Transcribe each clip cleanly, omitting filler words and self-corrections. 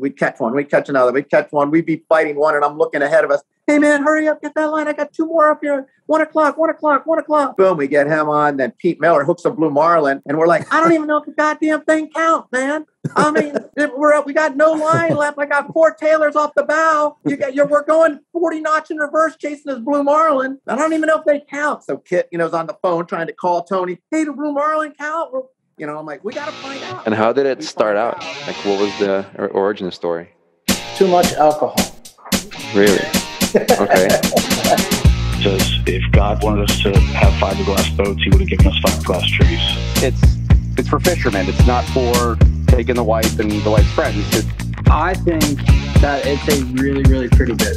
we'd catch one, we'd catch another, we'd catch one, we'd be fighting one, and I'm looking ahead of us. Hey man, hurry up, get that line. I got 2 more up here. 1 o'clock, 1 o'clock, 1 o'clock. Boom, we get him on. Then Pete Miller hooks a blue marlin, and we're like, I don't even know if the goddamn thing counts, man. I mean, we got no line left. I got 4 tailors off the bow. We're going 40 knots in reverse chasing this blue marlin. I don't even know if they count. So Kit, is on the phone trying to call Tony. Hey, the blue marlin count? I'm like, we got to find out. And how did it start out? Like, what was the origin story? Too much alcohol. Really? Okay. Says if God wanted us to have fiberglass boats, he would have given us fiberglass trees. It's for fishermen. It's not for taking the wife and the wife's friends. I think that it's a really, really pretty bit.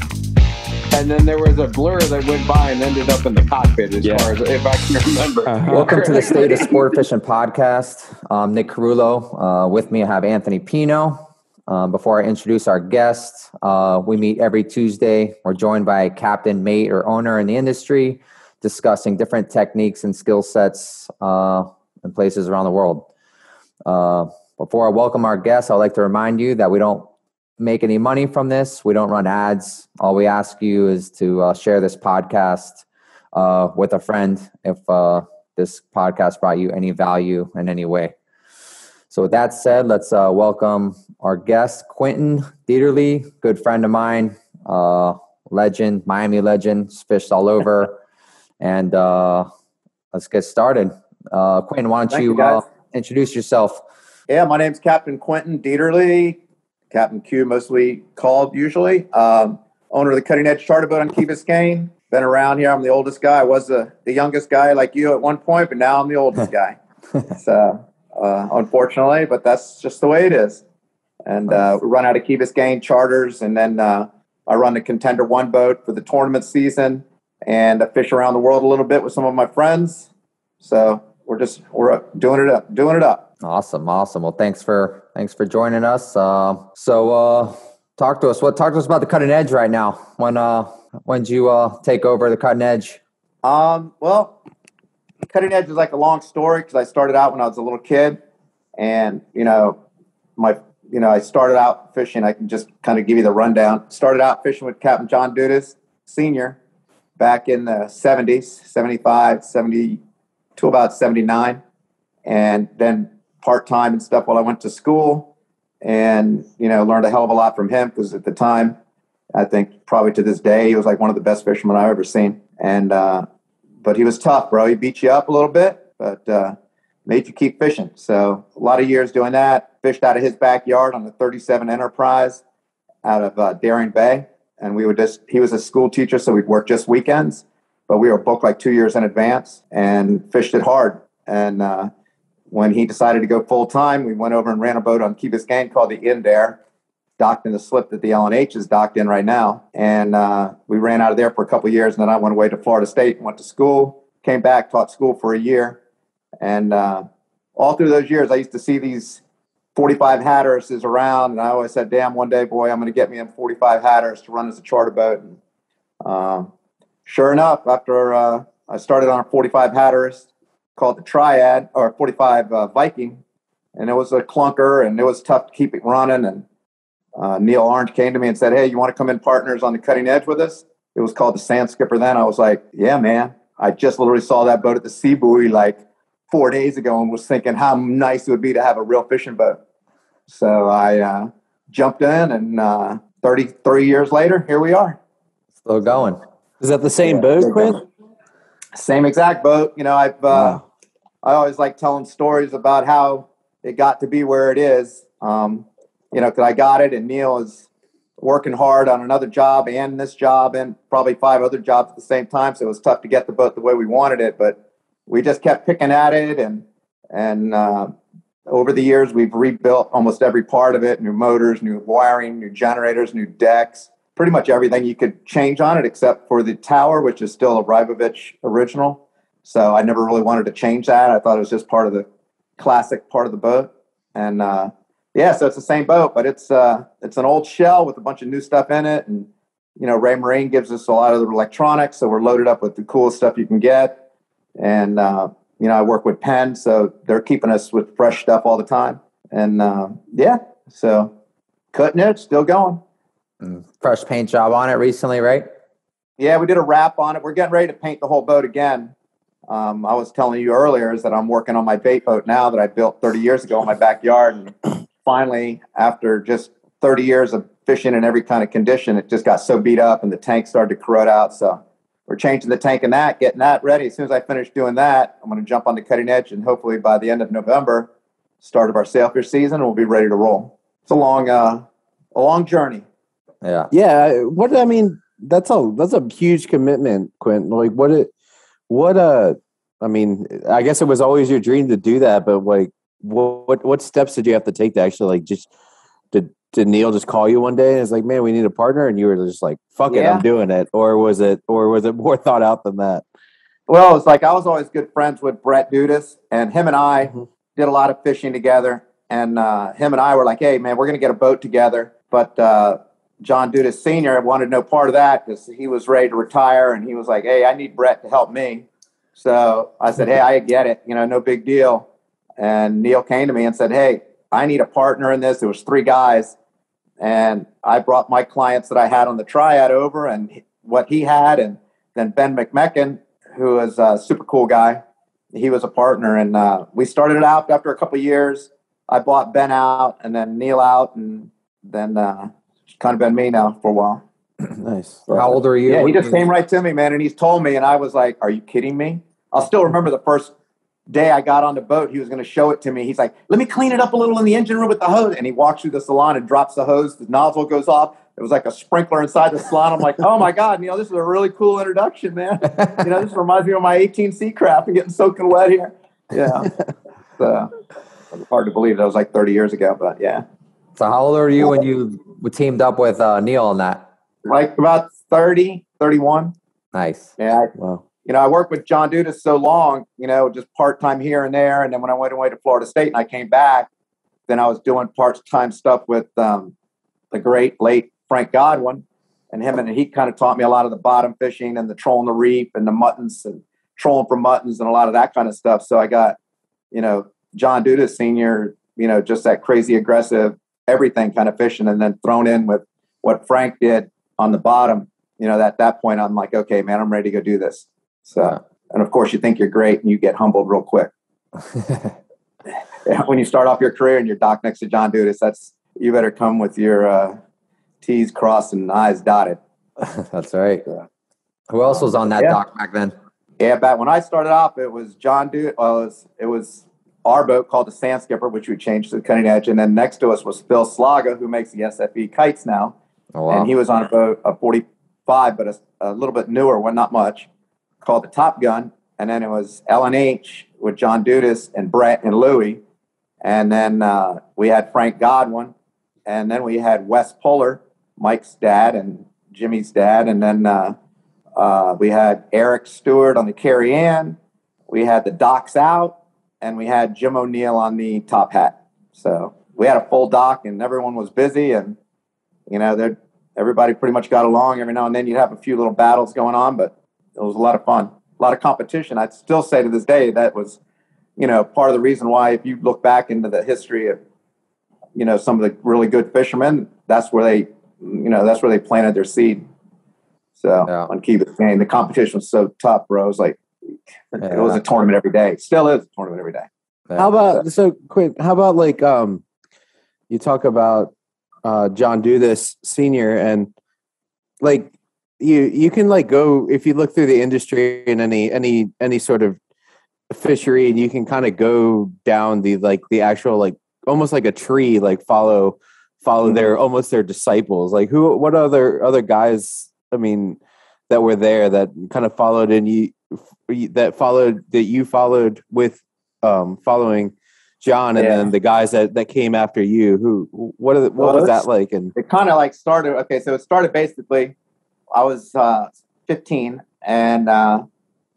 And then there was a blur that went by and ended up in the cockpit, as far as if I can remember. Welcome to the State of Sport Fishing podcast. I'm Nick Carullo. With me, I have Anthony Pino. Before I introduce our guest, we meet every Tuesday. We're joined by a captain, mate, or owner in the industry, discussing different techniques and skill sets in places around the world. Before I welcome our guest, I'd like to remind you that we don't make any money from this. We don't run ads. All we ask you is to share this podcast with a friend if this podcast brought you any value in any way. So with that said, let's welcome our guest, Quinten Dieterle, good friend of mine, legend, Miami legend, fished all over. And let's get started. Quinten, why don't you introduce yourself? Yeah, my name's Captain Quinten Dieterle, Captain Q mostly called usually. Owner of the Cutting Edge Charter Boat on Key Biscayne. Been around here. I'm the oldest guy. I was the youngest guy like you at one point, but now I'm the oldest guy. So unfortunately, but that's just the way it is. And we run out of Key Biscayne charters, and then I run the Contender One boat for the tournament season, and I fish around the world a little bit with some of my friends. So we're doing it up. Awesome. Well, thanks for joining us. So talk to us about the Cutting Edge right now. When did you take over the Cutting Edge? Well, Cutting Edge is like a long story because I started out when I was a little kid, and I started out fishing. I can just kind of give you the rundown. Started out fishing with Captain John Dudas, Sr., back in the 70s, 75, 70 to about 79, and then part-time and stuff while I went to school, and learned a hell of a lot from him because at the time, I think probably to this day, he was like one of the best fishermen I've ever seen. And but he was tough, bro. He beat you up a little bit, but made you keep fishing. So a lot of years doing that. Fished out of his backyard on the 37 Enterprise out of Darien Bay. And he was a school teacher, so we'd work just weekends, but we were booked like 2 years in advance and fished it hard. And when he decided to go full time, we went over and ran a boat on Key Biscayne called the Indare, docked in the slip that the LNH is docked in right now. And we ran out of there for a couple of years. And then I went away to Florida State and went to school, came back, taught school for a year. And all through those years, I used to see these 45 Hatteras around. And I always said, damn, one day, boy, I'm going to get me a 45 Hatteras to run as a charter boat. And sure enough, after I started on a 45 Hatteras called the Triad, or 45 Viking, and it was a clunker, and it was tough to keep it running. And Neil Orange came to me and said, hey, you want to come in partners on the Cutting Edge with us? It was called the Sand Skipper then. I was like, yeah, man. I just literally saw that boat at the Sea Buoy like 4 days ago and was thinking how nice it would be to have a real fishing boat. So I jumped in, and 33 years later, here we are. Still going. Is that the same boat, Quinn? Same exact boat. I always like telling stories about how it got to be where it is. Because I got it, and Neil is working hard on another job and this job and probably 5 other jobs at the same time. So it was tough to get the boat the way we wanted it, but we just kept picking at it. And over the years, we've rebuilt almost every part of it: new motors, new wiring, new generators, new decks, pretty much everything you could change on it, except for the tower, which is still a Rybovich original. So I never really wanted to change that. I thought it was just part of the classic part of the boat. And, so it's the same boat, but it's an old shell with a bunch of new stuff in it. And, Ray Marine gives us a lot of the electronics, so we're loaded up with the coolest stuff you can get. And, I work with Penn, so they're keeping us with fresh stuff all the time. And, so Cutting edge, still going. Fresh paint job on it recently, right? Yeah, we did a wrap on it. We're getting ready to paint the whole boat again. I was telling you earlier is that I'm working on my bait boat now that I built 30 years ago in my backyard. And finally, after just 30 years of fishing in every kind of condition, it just got so beat up and the tank started to corrode out. So we're changing the tank and getting that ready. As soon as I finish doing that, I'm going to jump on the cutting edge, and hopefully by the end of November, start of our sailfish season, we'll be ready to roll. It's a long journey. Yeah. Yeah. That's a huge commitment, Quinten. Like I mean, I guess it was always your dream to do that, but like, what steps did you have to take to actually like just did Neil just call you one day and it's like, man, we need a partner, and you were just like, fuck it, I'm doing it, or was it more thought out than that? Well, it's like I was always good friends with Brett Dudas, and him and I did a lot of fishing together, and him and I were like, hey man, we're gonna get a boat together, but John Dudas Sr. wanted no part of that because he was ready to retire, and he was like, hey, I need Brett to help me. So I said, hey, I get it, no big deal. And Neil came to me and said, hey, I need a partner in this. There was 3 guys, and I brought my clients that I had on the triad over and what he had, and then Ben McMecken, who is a super cool guy, he was a partner, and we started it out. After a couple of years, I bought Ben out and then Neil out, and then it's kind of been me now for a while. Nice. How old are you? Yeah, he just came right to me, man, and he's told me, and I was like, are you kidding me? I'll still remember the first day I got on the boat, he was going to show it to me. He's like, let me clean it up a little in the engine room with the hose. And he walks through the salon and drops the hose. The nozzle goes off. It was like a sprinkler inside the salon. I'm like, oh my God, this is a really cool introduction, man. This reminds me of my 18 Seacraft and getting soaking wet here. Yeah. It's hard to believe that was like 30 years ago, but yeah. So how old are you when you teamed up with Neil on that? Like about 30, 31. Nice. Yeah. Wow. I worked with John Dudas so long, just part-time here and there. And then when I went away to Florida State and I came back, then I was doing part-time stuff with the great late Frank Godwin. And he kind of taught me a lot of the bottom fishing and the trolling the reef and the muttons and trolling for muttons and a lot of that kind of stuff. So I got, John Dudas Sr., just that crazy aggressive, everything kind of fishing, and then thrown in with what Frank did on the bottom. At that point, I'm like, okay, man, I'm ready to go do this. So, and of course you think you're great and you get humbled real quick. When you start off your career and you're docked next to John Dudas, you better come with your T's crossed and I's dotted. That's right. Who else was on that dock back then? Yeah, back when I started off, it was John Dudas. It was our boat called the Sand Skipper, which we changed to the Cutting Edge. And then next to us was Phil Slaga, who makes the SFE kites now. Oh, wow. And he was on a boat, a 45, but a little bit newer one, not much, called the Top Gun. And then it was L&H with John Dudas and Brett and Louie. And then we had Frank Godwin. And then we had Wes Puller, Mike's dad and Jimmy's dad. And then we had Eric Stewart on the Carrie Ann. We had the Docks Out. And we had Jim O'Neill on the Top Hat. So we had a full dock and everyone was busy. And, everybody pretty much got along. Every now and then you'd have a few little battles going on, but it was a lot of fun, a lot of competition. I'd still say to this day that was, part of the reason why, if you look back into the history of, some of the really good fishermen, that's where they planted their seed. So on Key Biscayne, the competition was so tough, bro. It was like, it was a tournament every day. Still is a tournament every day. How about, how about like, you talk about John Dudas Sr. and like, you can like go, if you look through the industry in any sort of fishery, and you can kind of go down the actual, like almost like a tree, like follow their disciples. Like what other guys, that were there that kind of followed and you followed with following John, and then the guys that came after you, what was that like? And it kind of like started. Okay. So it started basically, I was 15 and I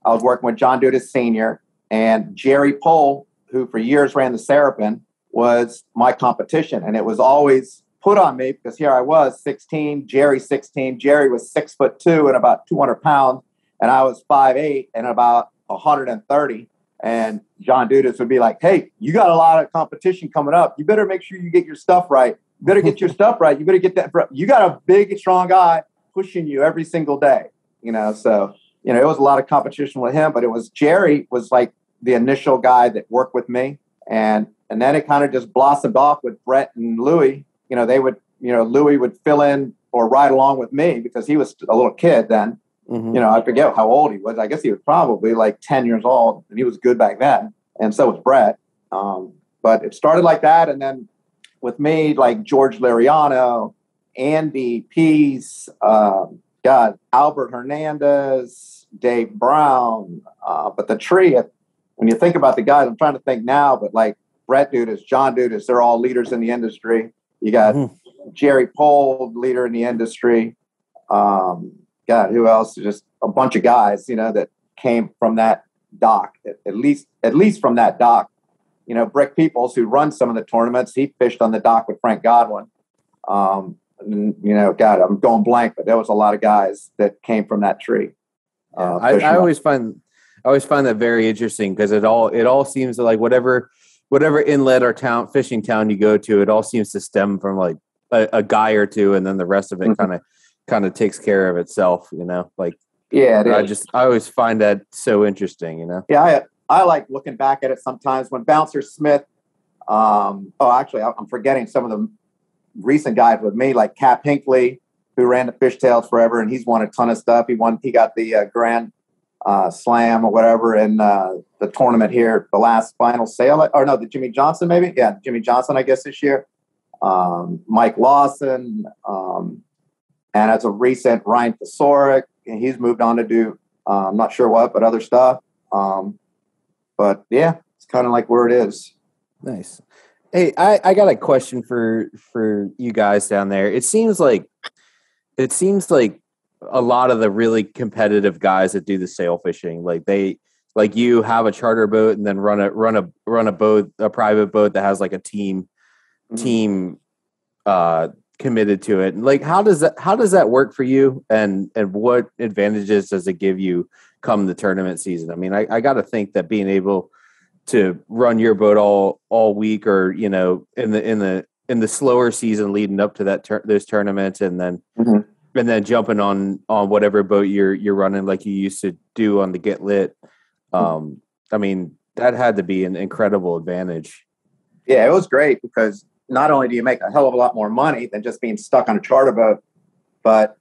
was working with John Dudas Sr. and Jerry Pohl, who for years ran the Serapin, was my competition. And it was always put on me because here I was 16, Jerry 16. Jerry was 6'2" and about 200 pounds. And I was 5'8" and about 130. And John Dudas would be like, hey, you got a lot of competition coming up. You better make sure you get your stuff right. better get your stuff right. You better get that. You got a big, strong guy pushing you every single day, so, it was a lot of competition with him, but Jerry was like the initial guy that worked with me. And then it kind of just blossomed off with Brett and Louie. Louie would fill in or ride along with me because he was a little kid then. Mm-hmm. I forget how old he was. I guess he was probably like 10 years old, and he was good back then. And so was Brett. But it started like that. And then with me, like George Lariano, Andy Peace, Albert Hernandez, Dave Brown. But the tree, when you think about the guys, I'm trying to think now, but like Brett Dudas, John Dudas, they're all leaders in the industry. You got Jerry Pohl, leader in the industry. Who else? Just a bunch of guys, that came from that dock, at least from that dock. Brick Peoples, who runs some of the tournaments, he fished on the dock with Frank Godwin. I'm going blank, but there was a lot of guys that came from that tree. I always find that very interesting because it all seems like whatever inlet or fishing town you go to, it all seems to stem from like a guy or two, and then the rest of it kind of takes care of itself. I always find that so interesting. Yeah, I like looking back at it sometimes when Bouncer Smith. Actually, I'm forgetting some of the recent guys with me, like Capt Hinckley, who ran the Fishtails forever, and he's won a ton of stuff. He got the Grand Slam or whatever in the tournament here, the last final sale, the Jimmy Johnson maybe, Jimmy Johnson, I guess this year. Mike Lawson, and as a recent Ryan Tesoric, and he's moved on to do I'm not sure what, but other stuff. But yeah, it's kind of like where it is. Nice. Hey, I got a question for you guys down there. It seems like a lot of the really competitive guys that do the sail fishing, like you have a charter boat and then run a boat, a private boat that has like a team committed to it. And like, how does that work for you? And what advantages does it give you come the tournament season? I mean, I got to think that being able to run your boat all week, or in the slower season leading up to those tournaments, and then jumping on whatever boat you're running like you used to do on the Get Lit. I mean, that had to be an incredible advantage. Yeah, it was great because not only do you make a hell of a lot more money than just being stuck on a charter boat, but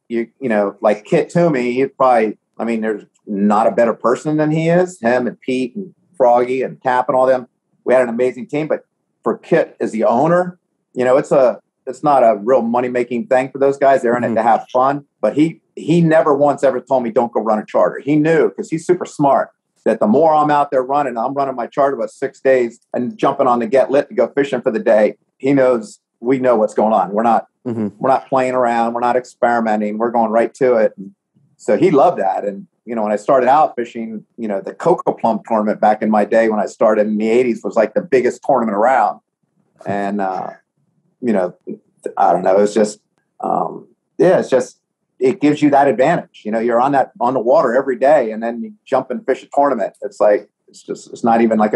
like Kit Toomey, there's not a better person than he is. Him and Pete and Froggy and Cap and all them, we had an amazing team. But for Kit as the owner, it's not a real money-making thing for those guys. They're in it to have fun. But he never once ever told me, don't go run a charter. He knew, because he's super smart, that the more I'm out there running, I'm running my charter about 6 days and jumping on the Get Lit to go fishing for the day. He knows we know what's going on. We're not playing around. We're not experimenting. We're going right to it. And so he loved that. And, when I started out fishing, the Cocoa Plum tournament back in my day when I started in the 80s was like the biggest tournament around. And, I don't know. It's just, it gives you that advantage. You're on the water every day, and then you jump and fish a tournament. It's like, it's not even like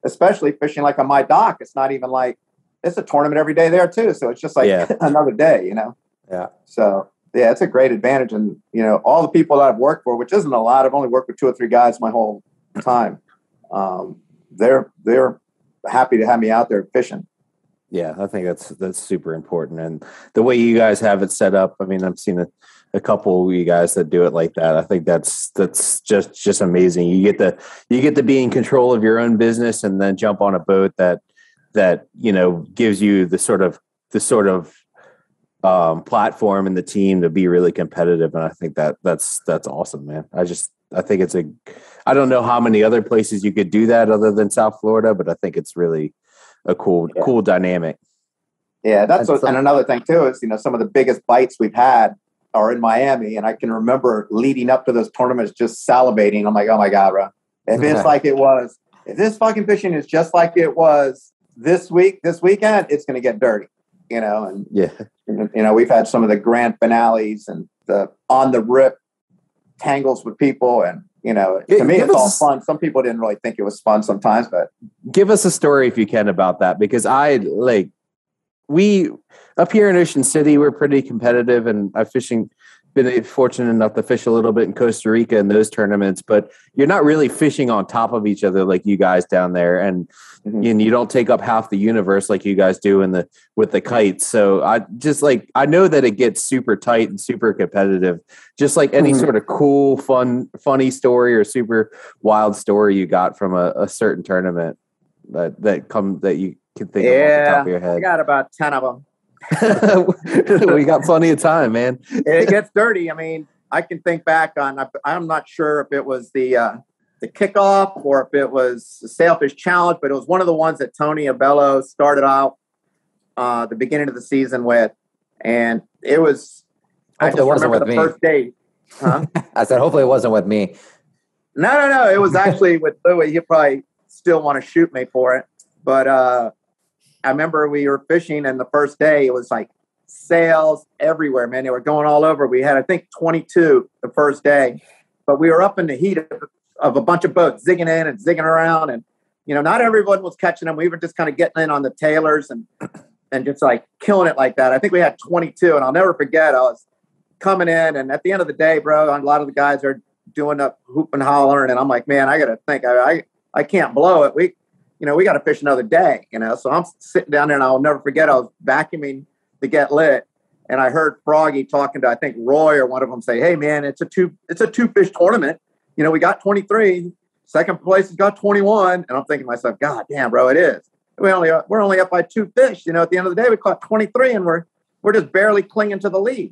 especially fishing like on my dock. It's not even like, it's a tournament every day there too. So it's just like another day, Yeah. So yeah, it's a great advantage. And, all the people that I've worked for, which isn't a lot, I've only worked with 2 or 3 guys my whole time. They're happy to have me out there fishing. Yeah, I think that's super important. And the way you guys have it set up, I mean, I've seen a couple of you guys that do it like that. I think that's just amazing. You get to be in control of your own business, and then jump on a boat that gives you the sort of platform and the team to be really competitive. And I think that's awesome, man. I think I don't know how many other places you could do that other than South Florida, but I think it's really a cool dynamic. Yeah, and another thing too is, some of the biggest bites we've had are in Miami, and I can remember leading up to those tournaments just salivating. I'm like, oh my God, bro. If it's like it was, if this fucking fishing is just like it was this weekend, it's going to get dirty, and we've had some of the grand finales and the on the rip tangles with people, and to me, it's all fun. Some people didn't really think it was fun sometimes, but give us a story if you can about that, because I we up here in Ocean City, we're pretty competitive, and I've been fortunate enough to fish a little bit in Costa Rica in those tournaments, but you're not really fishing on top of each other like you guys down there. And you don't take up half the universe like you guys do with the kites. So I know that it gets super tight and super competitive, just like any sort of cool, funny story or super wild story you got from a certain tournament that you can think of off the top of your head. I got about 10 of them. We got plenty of time, man. It gets dirty. I mean, I can think back on, I'm not sure if it was the kickoff or if it was the Sailfish Challenge, but it was one of the ones that Tony Abello started out the beginning of the season with. And it was, hopefully it wasn't with me. First day. Huh? I said, hopefully it wasn't with me. No. It was actually with Louis. He'd probably still want to shoot me for it. But, I remember we were fishing, and the first day it was like sails everywhere, man. They were going all over. We had, I think, 22 the first day, but we were up in the heat of a bunch of boats zigging in and zigging around. And, not everyone was catching them. We were just kind of getting in on the tailors and just like killing it like that. I think we had 22, and I'll never forget. I was coming in, and at the end of the day, bro, a lot of the guys are doing up hoop and hollering. And I'm like, man, I got to think, I can't blow it. We got to fish another day, So I'm sitting down there, and I'll never forget. I was vacuuming to get lit, and I heard Froggy talking to, I think, Roy or one of them say, "Hey, man, it's a two fish tournament. We got 23. Second place has got 21." And I'm thinking to myself, God damn, bro, it is. We're only up by 2 fish. At the end of the day, we caught 23, and we're just barely clinging to the lead.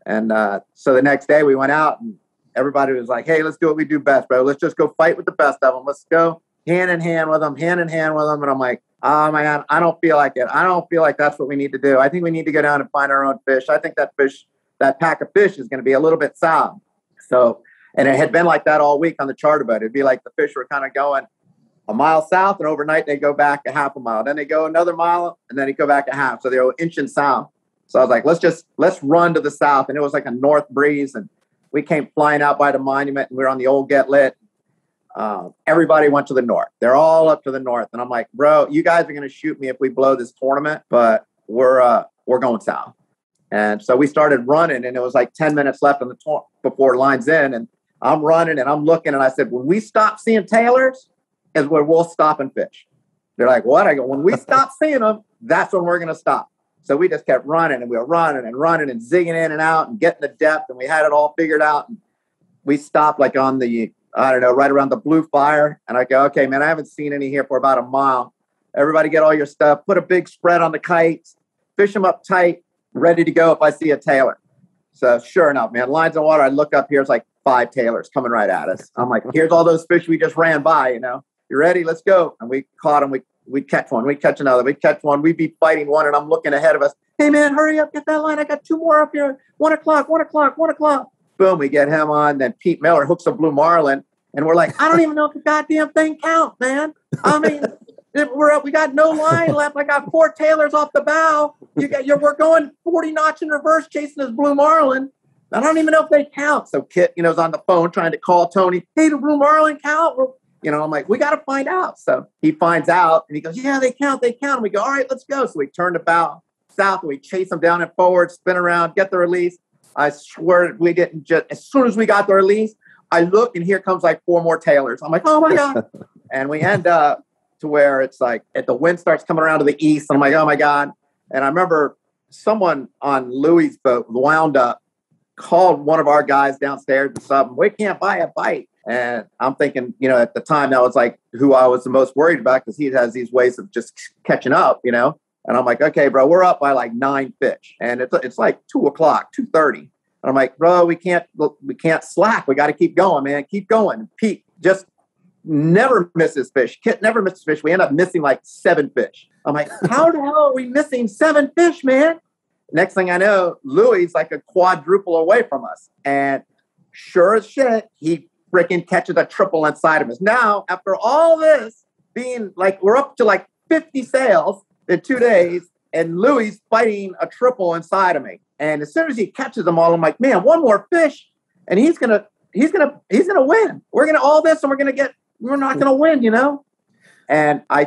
And so the next day we went out, and everybody was like, "Hey, let's do what we do best, bro. Let's just go fight with the best of them. Let's go." hand in hand with them. And I'm like, oh my God, I don't feel like it. I don't feel like that's what we need to do. I think we need to go down and find our own fish. I think that pack of fish is going to be a little bit sour. So, and it had been like that all week on the charter boat. It'd be like the fish were kind of going a mile south, and overnight they go back a half a mile. Then they go another mile, and then they go back a half. So they go inch and south. So I was like, let's run to the south. And it was like a north breeze, and we came flying out by the monument, and we were on the old Get Lit. Everybody went to the north. They're all up to the north. And I'm like, bro, you guys are going to shoot me if we blow this tournament, but we're going south. And so we started running, and it was like 10 minutes left on the before lines in. And I'm running and I'm looking, and I said, when we stop seeing tailors is where we'll stop and fish. They're like, what? I go, when we stop seeing them, that's when we're going to stop. So we just kept running, and we were running and zigging in and out and getting the depth, and we had it all figured out. And we stopped like on the, I don't know, right around the Blue Fire. And I go, okay, man, I haven't seen any here for about a mile. Everybody get all your stuff, put a big spread on the kites, fish them up tight, ready to go if I see a tailor. So sure enough, man, lines of water, I look up here, it's like 5 tailors coming right at us. I'm like, here's all those fish we just ran by, you know. You ready? Let's go. And we caught them. We catch one. We catch another. We catch one. We'd be fighting one, and I'm looking ahead of us. Hey, man, hurry up. Get that line. I got 2 more up here. 1 o'clock. Boom, we get him on. Then Pete Miller hooks a blue marlin. And we're like, I don't even know if the goddamn thing counts, man. I mean, we got no line left. I got 4 tailors off the bow. We're going 40 knots in reverse chasing this blue marlin. I don't even know if they count. So Kit, is on the phone trying to call Tony. Hey, the blue marlin count? I'm like, we got to find out. So he finds out, and he goes, yeah, they count. And we go, all right, let's go. So we turn the bow south, and we chase them down and forward, spin around, get the release. I swear we didn't just, as soon as we got the release, I look, and here comes like 4 more tailors. I'm like, oh my God. And we end up to where it's like, the wind starts coming around to the east. And I'm like, oh my God. And I remember someone on Louis' boat, wound up, called one of our guys downstairs and something. We can't buy a bite. And I'm thinking, at the time, that was like who I was the most worried about, because he has these ways of just catching up, And I'm like, okay, bro, we're up by like 9 fish. And it's like 2 o'clock, 2:30. And I'm like, bro, we can't slack. We got to keep going, man. Keep going. Pete just never misses fish. Kit never misses fish. We end up missing like 7 fish. I'm like, how the hell are we missing 7 fish, man? Next thing I know, Louis is like a quadruple away from us. And sure as shit, he freaking catches a triple inside of us. Now, after all this being like, we're up to like 50 sails in 2 days, and Louis fighting a triple inside of me. And as soon as he catches them all, I'm like, man, 1 more fish, and he's gonna win. We're gonna all this, and we're not gonna win, And I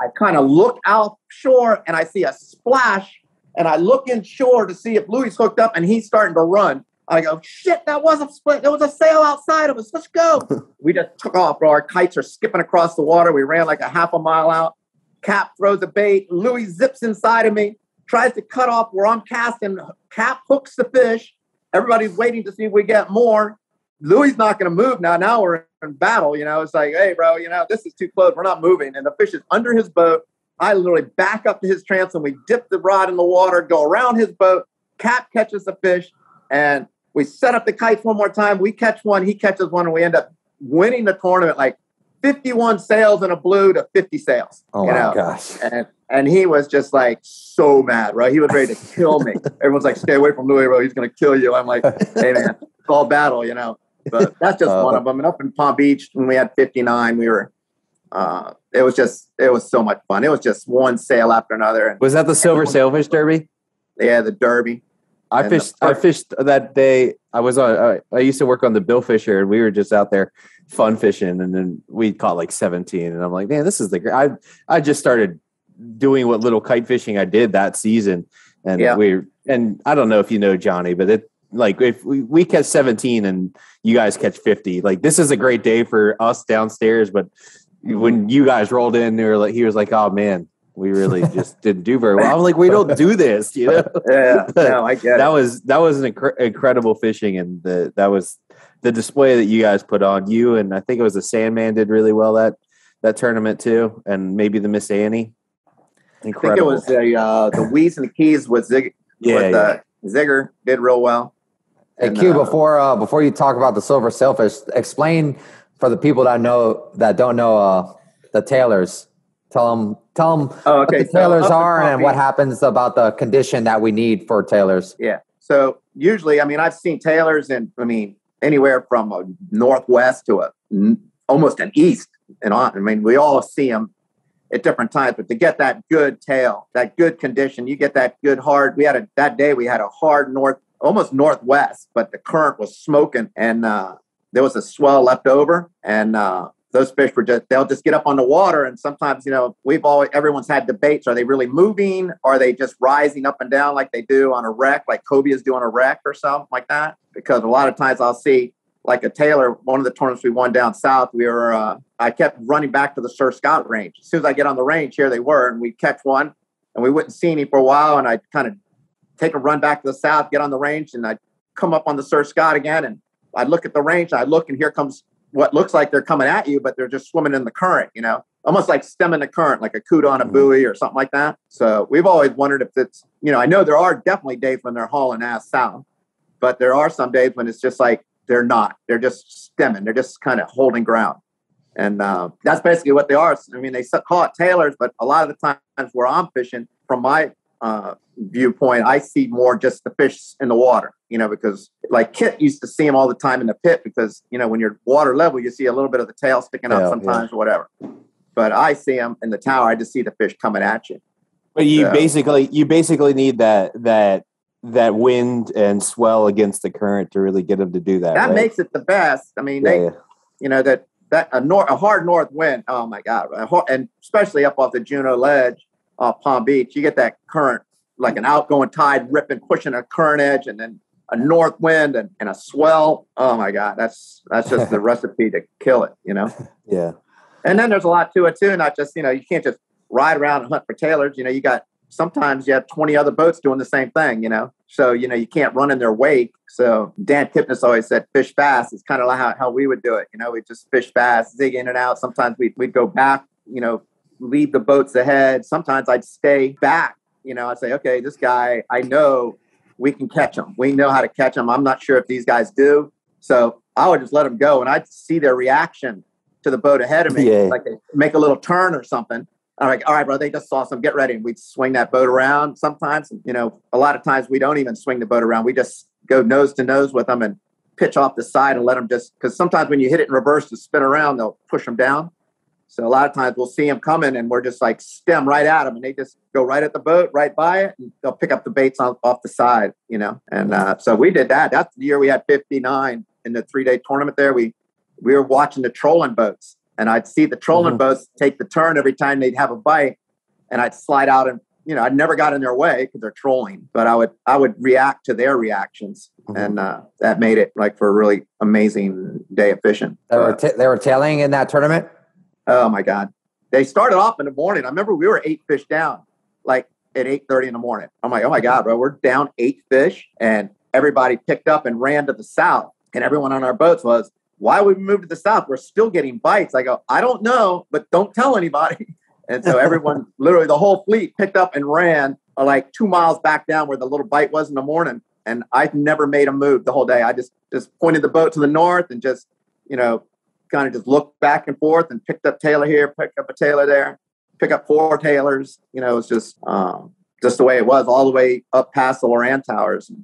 I kind of look offshore and I see a splash, and I look inshore to see if Louis hooked up and he's starting to run. I go, shit, that was a split. There was a sail outside of us. Let's go. We just took off, bro. Our kites are skipping across the water. We ran like a half a mile out. Cap throws a bait. Louis zips inside of me, tries to cut off where I'm casting. Cap hooks the fish. Everybody's waiting to see if we get more. Louis not going to move now. Now we're in battle. It's like, hey, bro, this is too close. We're not moving. And the fish is under his boat. I literally back up to his transom. We dip the rod in the water, go around his boat. Cap catches the fish, and we set up the kites one more time. We catch one, he catches one, and we end up winning the tournament like 51 sails in a blue to 50 sails. Oh, my gosh. And he was just like so mad, bro. He was ready to kill me. Everyone's like, stay away from Louis, bro. He's going to kill you. I'm like, hey, man, it's all battle, But that's just one of them. And up in Palm Beach, when we had 59, we were it was so much fun. It was just one sail after another. Was that the Silver Sailfish Derby? Yeah, the Derby. I fished that day. I used to work on the Billfisher, and we were just out there fun fishing, and then we caught like 17. And I'm like, man, this is I just started doing what little kite fishing I did that season, and and I don't know if you know Johnny, but if we catch 17 and you guys catch 50, like this is a great day for us downstairs. But when you guys rolled in, he was like, oh man, we really just didn't do very well. I'm like, we don't do this, Yeah, no, I get it. That was incredible fishing, and that was the display that you guys put on. You and I think it was the Sandman did really well that tournament too, and maybe the Miss Annie. Incredible. I think it was the Wheeze and the Keys with Zig. Zigger did real well. Hey, Q, before you talk about the Silver Sailfish, explain for the people that don't know the tailors. Tell them what the tailors are and what happens about the condition that we need for tailors. Yeah. So usually, I've seen tailors anywhere from a northwest to almost an east and on. We all see them at different times, but to get that good tail, that good condition, you get that good hard. That day we had a hard almost northwest, but the current was smoking, and there was a swell left over, and those fish they'll just get up on the water. And sometimes, everyone's had debates. Are they really moving? Are they just rising up and down like they do on a wreck, like Kobe is doing a wreck or something like that? Because a lot of times I'll see like a tailor, one of the tournaments we won down south, I kept running back to the Sir Scott range. As soon as I get on the range, here they were, and we'd catch one, and we wouldn't see any for a while. And I'd kind of take a run back to the south, get on the range, and I'd come up on the Sir Scott again. And I'd look at the range, and I'd look, and here comes what looks like they're coming at you, but they're just swimming in the current, almost like stemming the current, like a cuda on a buoy or something like that. So we've always wondered if it's, I know there are definitely days when they're hauling ass south, but there are some days when it's just like, they're not, they're just stemming. They're just kind of holding ground. And that's basically what they are. They call it tailors, but a lot of the times where I'm fishing, from my viewpoint, I see more just the fish in the water, because like Kit used to see them all the time in the pit, because, when you're water level, you see a little bit of the tail sticking up sometimes or whatever. But I see them in the tower. I just see the fish coming at you. But you basically need that wind and swell against the current to really get them to do that. That right? makes it the best. A hard north wind. Oh my God. And especially up off the Juneau Ledge off Palm Beach, you get that current, like an outgoing tide ripping, pushing a current edge, and then a north wind and a swell. Oh my God. That's just the recipe to kill it, Yeah. And then there's a lot to it too. Not just, you can't just ride around and hunt for tailors. Sometimes you have 20 other boats doing the same thing, So, you can't run in their wake. So Dan Kipnis always said, fish fast. It's kind of like how we would do it. We just fish fast, zig in and out. Sometimes we'd go back, leave the boats ahead. Sometimes I'd stay back. I'd say, okay, this guy, I know we can catch him. We know how to catch him. I'm not sure if these guys do. So I would just let them go. And I'd see their reaction to the boat ahead of me. Yeah. Like they make a little turn or something. I'm like, all right, bro, they just saw some, get ready. And we'd swing that boat around sometimes. A lot of times we don't even swing the boat around. We just go nose to nose with them and pitch off the side and let them because sometimes when you hit it in reverse to spin around, they'll push them down. So a lot of times we'll see them coming and we're just like stem right at them, and they just go right at the boat, right by it, and they'll pick up the baits off the side, And so we did that. That's the year we had 59 in the 3-day tournament there. We were watching the trolling boats. and I'd see the trolling boats take the turn every time they'd have a bite, and I'd slide out and, you know, I never got in their way because they're trolling, but I would react to their reactions, and that made it like for a really amazing day of fishing. They were tailing in that tournament. Oh my God! They started off in the morning. I remember we were 8 fish down, like at 8:30 in the morning. I'm like, oh my God, bro, we're down 8 fish, and everybody picked up and ran to the south, and everyone on our boats was, why would we move to the south? We're still getting bites. I go, I don't know, but don't tell anybody. And so everyone, literally the whole fleet picked up and ran like 2 miles back down where the little bite was in the morning. And I've never made a move the whole day. I just pointed the boat to the north and just, you know, kind of just looked back and forth and picked up Taylor here, picked up a Taylor there, pick up 4 Taylors. You know, it's just the way it was all the way up past the Loran Towers, and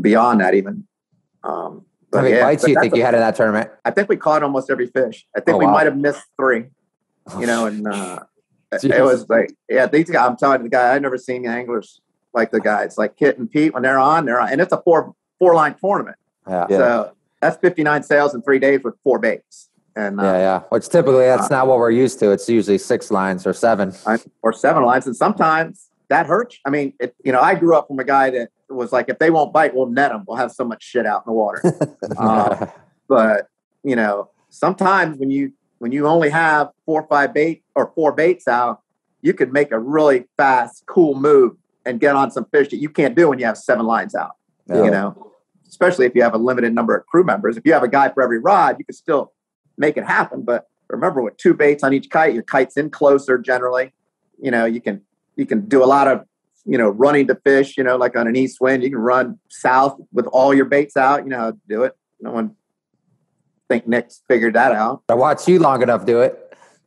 beyond that even. How many bites do you think you had in that tournament? I think we caught almost every fish. I think we might have missed 3. You know, and it was like, yeah, these guys, I'm telling you, the guy, I've never seen anglers like the guys, like Kit and Pete, when they're on, and it's a four line tournament. Yeah. So that's 59 sails in 3 days with 4 baits. And which typically that's not what we're used to. It's usually 6 lines or 7. Or 7 lines. And sometimes that hurts. I mean, I grew up from a guy that was like, if they won't bite, we'll net them. We'll have so much shit out in the water. But, you know, sometimes when you only have 4 or 5 4 baits out, you could make a really fast, cool move and get on some fish that you can't do when you have 7 lines out. You know, especially if you have a limited number of crew members. If you have a guy for every rod, you can still make it happen. But remember, with 2 baits on each kite, your kite's in closer generally. You know, you can do a lot of, you know, running to fish. You know, like on an east wind, you can run south with all your baits out. You know how to do it. No one think Nick's figured that out. I watched you long enough do it.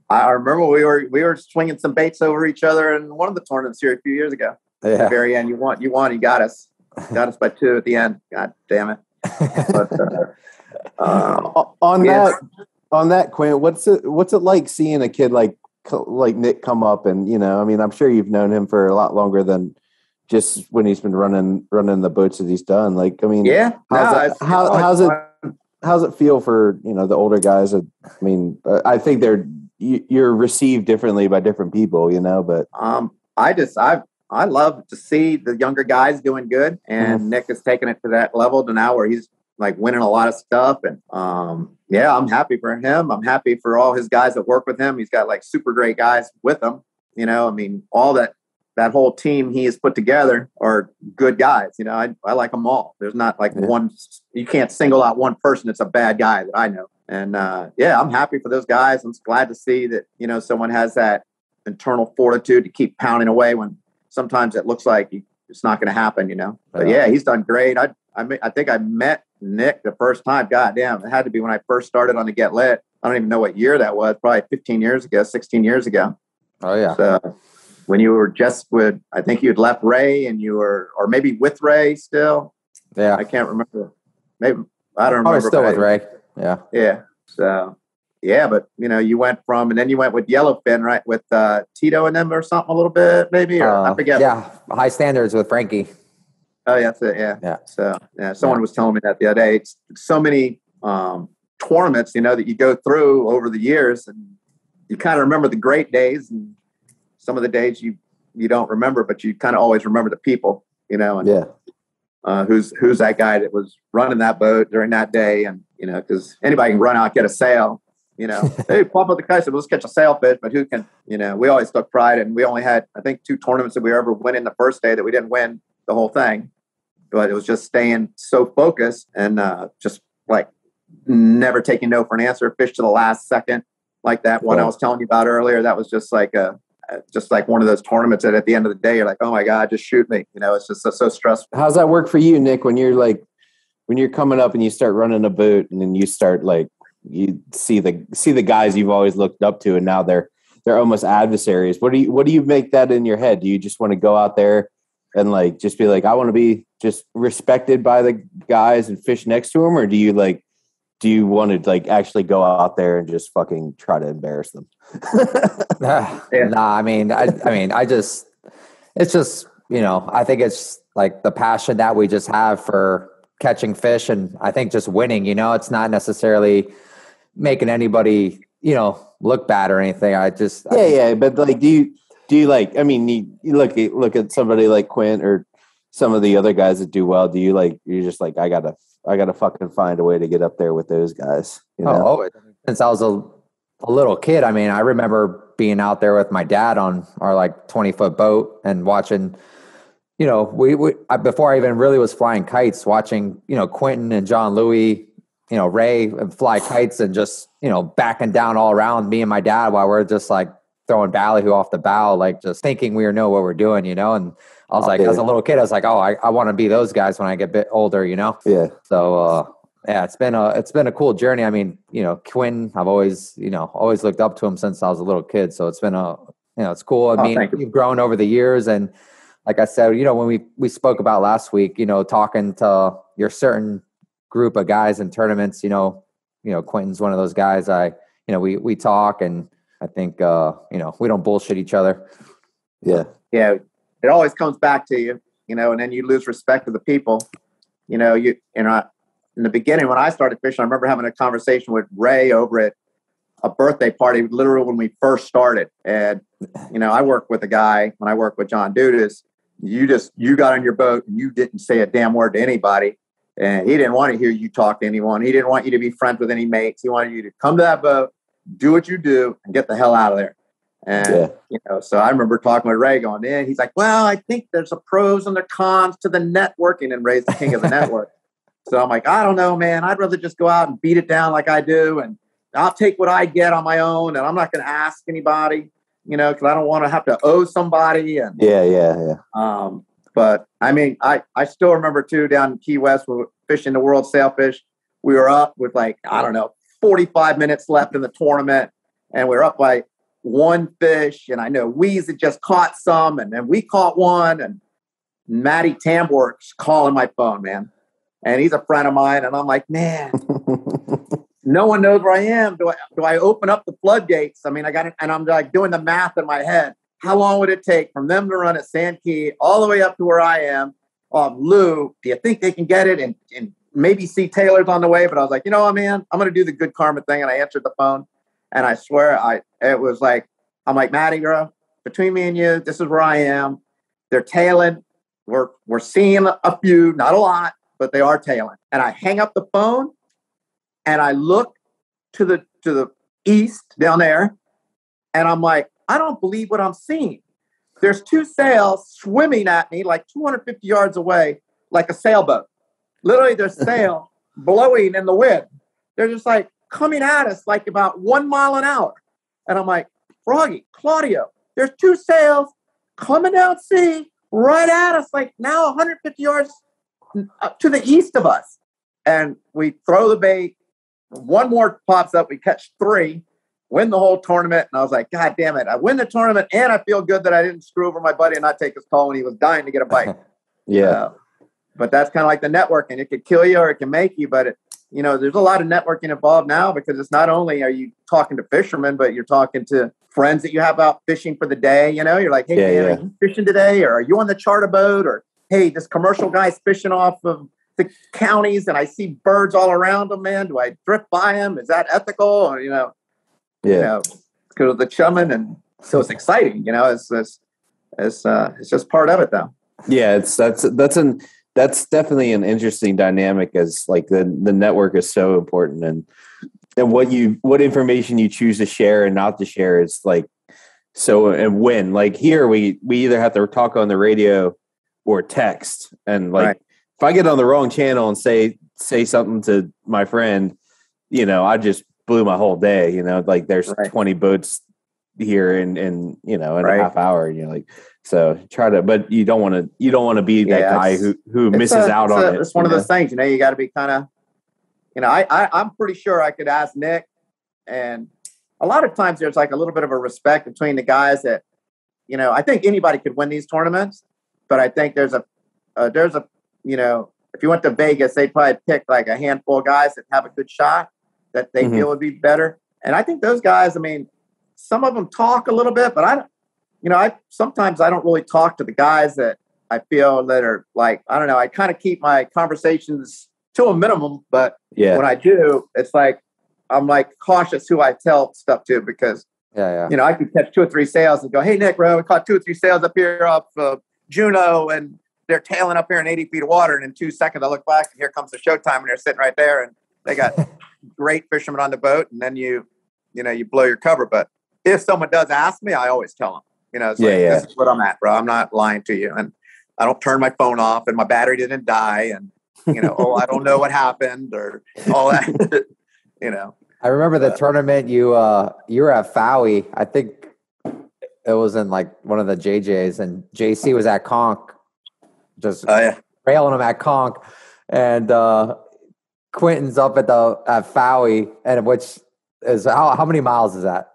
I remember we were swinging some baits over each other in one of the tournaments here a few years ago. Yeah. At the very end, you won. You got us by 2 at the end. God damn it! But, on that, Quint, what's it like seeing a kid like Nick come up? And, you know, I mean, I'm sure you've known him for a lot longer than just when he's been running the boats that he's done. Like, I mean, how's it feel for, you know, the older guys? I mean, I think you're received differently by different people, you know, but I love to see the younger guys doing good, and Nick has taken it to that level to now where he's like winning a lot of stuff. And I'm happy for him. I'm happy for all his guys that work with him. He's got like super great guys with him. You know, I mean, all that whole team he has put together are good guys. You know, I like them all. There's not like one, you can't single out one person that's a bad guy that I know. And I'm happy for those guys. I'm glad to see that, you know, someone has that internal fortitude to keep pounding away when sometimes it looks like it's not going to happen, you know. But he's done great. I think I met Nick the first time. God damn, it had to be when I first started on the Get Lit. I don't even know what year that was. Probably 16 years ago. Oh yeah. So when you were just with, I think you had left Ray and you were, or maybe with Ray still. Yeah. I can't remember. Maybe I don't remember. I was still with Ray. Yeah. Yeah. So but you know, you went with Yellowfin, right? With Tito and them or something a little bit, maybe, or I forget. Yeah. High Standards with Frankie. Oh, yeah, that's it. Yeah. Yeah. So someone was telling me that the other day. It's so many tournaments, you know, that you go through over the years, and you kind of remember the great days, and some of the days you don't remember, but you kind of always remember the people, you know. And who's that guy that was running that boat during that day? And you know, because anybody can run out, get a sail. You know, hey, pop up the kite, let's catch a sailfish. But who can? You know, we always took pride, and we only had, I think, 2 tournaments that we ever win in the first day that we didn't win the whole thing. But it was just staying so focused and just like never taking no for an answer, fish to the last second, like that one I was telling you about earlier. That was just like one of those tournaments that at the end of the day, you're like, oh my God, just shoot me. You know, it's just so stressful. How's that work for you, Nick, when you're coming up and you start running a boat, and then you start like, you see the guys you've always looked up to, and now they're almost adversaries. What do you make that in your head? Do you just want to go out there and like just be like, I want to be just respected by the guys and fish next to them, or do you want to like actually go out there and just fucking try to embarrass them? I mean, it's just, you know, I think it's like the passion that we just have for catching fish, and I think just winning, you know, it's not necessarily making anybody look bad or anything. But like, do you like? I mean, you look at somebody like Quint or some of the other guys that do well. Do you like? You're just like, I gotta fucking find a way to get up there with those guys. You know? Always. Since I was a little kid, I mean, I remember being out there with my dad on our like 20-foot boat and watching. Before I even really was flying kites, watching Quinten and John Louis, Ray fly kites and just backing down all around me and my dad while we're just like throwing ballyhoo off the bow, like just thinking we know what we're doing, and I was as a little kid, I was like, oh, I want to be those guys when I get a bit older, Yeah. So it's been a cool journey. I mean, Quinn, I've always looked up to him since I was a little kid. So it's been it's cool. I mean, you've grown over the years, and like I said, when we spoke about last week, talking to your certain group of guys in tournaments, Quentin's one of those guys. We talk, and I think we don't bullshit each other. Yeah. Yeah. It always comes back to you, and then you lose respect for the people. In the beginning when I started fishing, I remember having a conversation with Ray over at a birthday party, literally when we first started. And, I worked with a guy when I worked with John Dudas. You got on your boat and you didn't say a damn word to anybody. And he didn't want to hear you talk to anyone. He didn't want you to be friends with any mates. He wanted you to come to that boat, do what you do, and get the hell out of there. And, so I remember talking with Ray going in. He's like, well, I think there's a pros and the cons to the networking, and Ray's the king of the network. So I'm like, I don't know, man. I'd rather just go out and beat it down like I do. And I'll take what I get on my own. And I'm not going to ask anybody, because I don't want to have to owe somebody. And but I mean, I still remember too, down in Key West, we were fishing the World Sailfish. We were up with 45 minutes left in the tournament. And we were up by one fish. And I know Weeze had just caught some. And then we caught one. And Matty Tambork's calling my phone, man. And he's a friend of mine. And I'm like, man, no one knows where I am. Do I open up the floodgates? I mean, and I'm like doing the math in my head. How long would it take from them to run at Sand Key all the way up to where I am? Lou, do you think they can get it? And maybe see Taylor's on the way. But I was like, man, I'm going to do the good karma thing. And I answered the phone. And I swear it was like, I'm like, Matty, girl, between me and you, this is where I am. They're tailing. We're seeing a few, not a lot, but they are tailing. And I hang up the phone and I look to the east down there. And I'm like, I don't believe what I'm seeing. There's two sails swimming at me like 250 yards away, like a sailboat. Literally their sail blowing in the wind. They're just like coming at us like about 1 mile an hour. And I'm like, Froggy, Claudio, there's two sails coming down sea right at us, like now 150 yards to the east of us. And we throw the bait. One more pops up. We catch 3, win the whole tournament. And I was like, God damn it. I win the tournament and I feel good that I didn't screw over my buddy and not take his call when he was dying to get a bite. But that's kind of like the networking. It could kill you or it can make you. But, there's a lot of networking involved now because it's not only are you talking to fishermen, but you're talking to friends that you have out fishing for the day. You're like, hey, man, are you fishing today? Or are you on the charter boat? Or, hey, this commercial guy's fishing off of the counties and I see birds all around them, man. Do I drift by him? Is that ethical? Or, because of the chumming. And so it's exciting, it's just part of it though. Yeah, that's definitely an interesting dynamic as like the network is so important and what information you choose to share and not to share is like, so, and when, like here, we either have to talk on the radio or text. And like, if I get on the wrong channel and say something to my friend, I just blew my whole day, like there's 20 boats here in a half hour. And you're like, so but you don't want to be that guy who misses out on it. It's one of those things, you got to be kind of, I'm pretty sure I could ask Nick, and a lot of times there's like a little bit of a respect between the guys that, I think anybody could win these tournaments, but I think there's a, if you went to Vegas, they'd probably pick like a handful of guys that have a good shot that they feel would be better. And I think those guys, I mean, some of them talk a little bit, but sometimes I don't really talk to the guys that I feel that are like, I don't know, I kind of keep my conversations to a minimum, but when I do, it's like, I'm like cautious who I tell stuff to because, Yeah. I could catch 2 or 3 sails and go, hey, Nick, bro, we caught 2 or 3 sails up here off Juneau and they're tailing up here in 80 feet of water. And in 2 seconds, I look back and here comes the showtime and they're sitting right there and they got great fishermen on the boat. And then you blow your cover. But if someone does ask me, I always tell them, it's this is what I'm at, bro. I'm not lying to you. And I don't turn my phone off and my battery didn't die. And, I don't know what happened or all that, I remember the tournament you were at Fowey. I think it was in like one of the JJs, and JC was at Conch, just railing him at Conch, and Quinten's up at Fowey, and which is how many miles is that?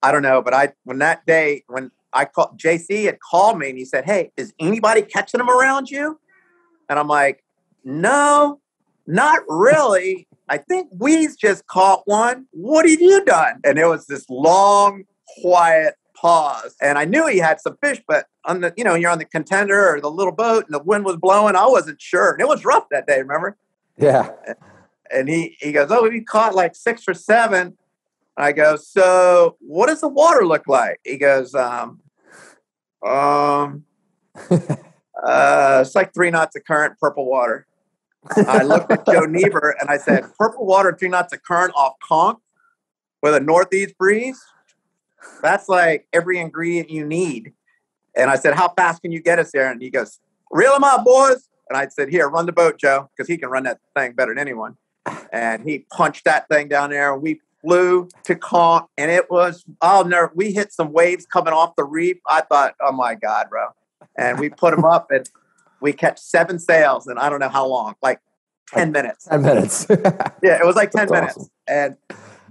I don't know, but when I called, JC had called me and he said, hey, is anybody catching them around you? And I'm like, no, not really. I think Wee's just caught one. What have you done? And it was this long, quiet pause. And I knew he had some fish, but on the, you're on the Contender or the little boat and the wind was blowing. I wasn't sure. And it was rough that day, remember? Yeah. And he goes, oh, we caught like 6 or 7. I go, so what does the water look like? He goes, it's like 3 knots of current, purple water. I looked at Joe Niebuhr and I said, purple water, 3 knots of current off Conch with a northeast breeze. That's like every ingredient you need. And I said, how fast can you get us there? And he goes, reel them out, boys. And I said, here, run the boat, Joe, because he can run that thing better than anyone. And he punched that thing down there. And we flew to Conch. And it was, we hit some waves coming off the reef. I thought, oh my God, bro. And we put them up and we catch 7 sails in I don't know how long, like 10 minutes. 10 minutes. Yeah, it was like 10 That's minutes. awesome. And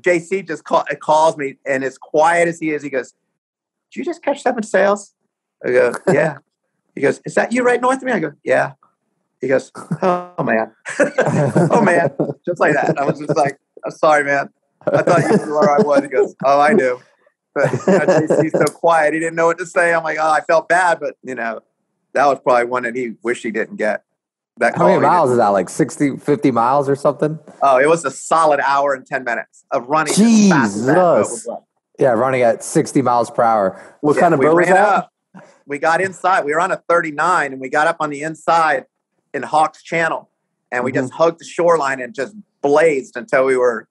JC just calls me, and as quiet as he is, he goes, did you just catch 7 sails? I go, yeah. He goes, is that you right north of me? I go, yeah. He goes, oh, man. Oh, man. Just like that. I was just like, I'm sorry, man. I thought you knew where I was. He goes, oh, I knew. But JC's so quiet. He didn't know what to say. I'm like, oh, I felt bad. But, that was probably one that he wished he didn't get. How many miles is that? Like 60, 50 miles or something? Oh, it was a solid hour and 10 minutes of running. Jesus. Yeah, running at 60 miles per hour. What kind of boat was that? We got inside. We were on a 39, and we got up on the inside in Hawks Channel, and we just hugged the shoreline and just blazed until we were,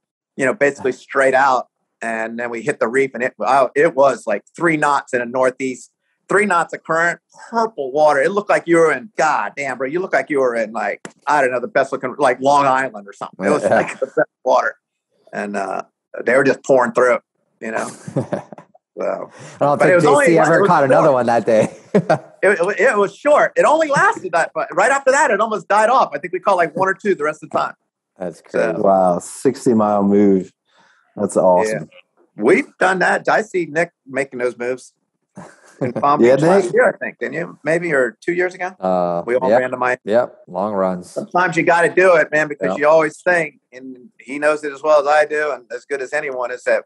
basically straight out. And then we hit the reef, and it was like 3 knots in a northeast. 3 knots of current, purple water. It looked like you were in, God damn, bro. You look like you were in, like, I don't know, the best looking, like Long Island or something. It was like the best water. And they were just pouring through it, So, I don't think JC ever caught another one that day. it was short. It only lasted that, but right after that, it almost died off. I think we caught like 1 or 2 the rest of the time. That's crazy. So, Wow, 60-mile move. That's awesome. Yeah. We've done that. I see Nick making those moves. In Palm Yeah, Beach last year, I think, didn't you? Maybe, or 2 years ago? We all ran to Miami. Yep, long runs. Sometimes you got to do it, man, because you always think, and he knows it as well as I do, and as good as anyone, is that,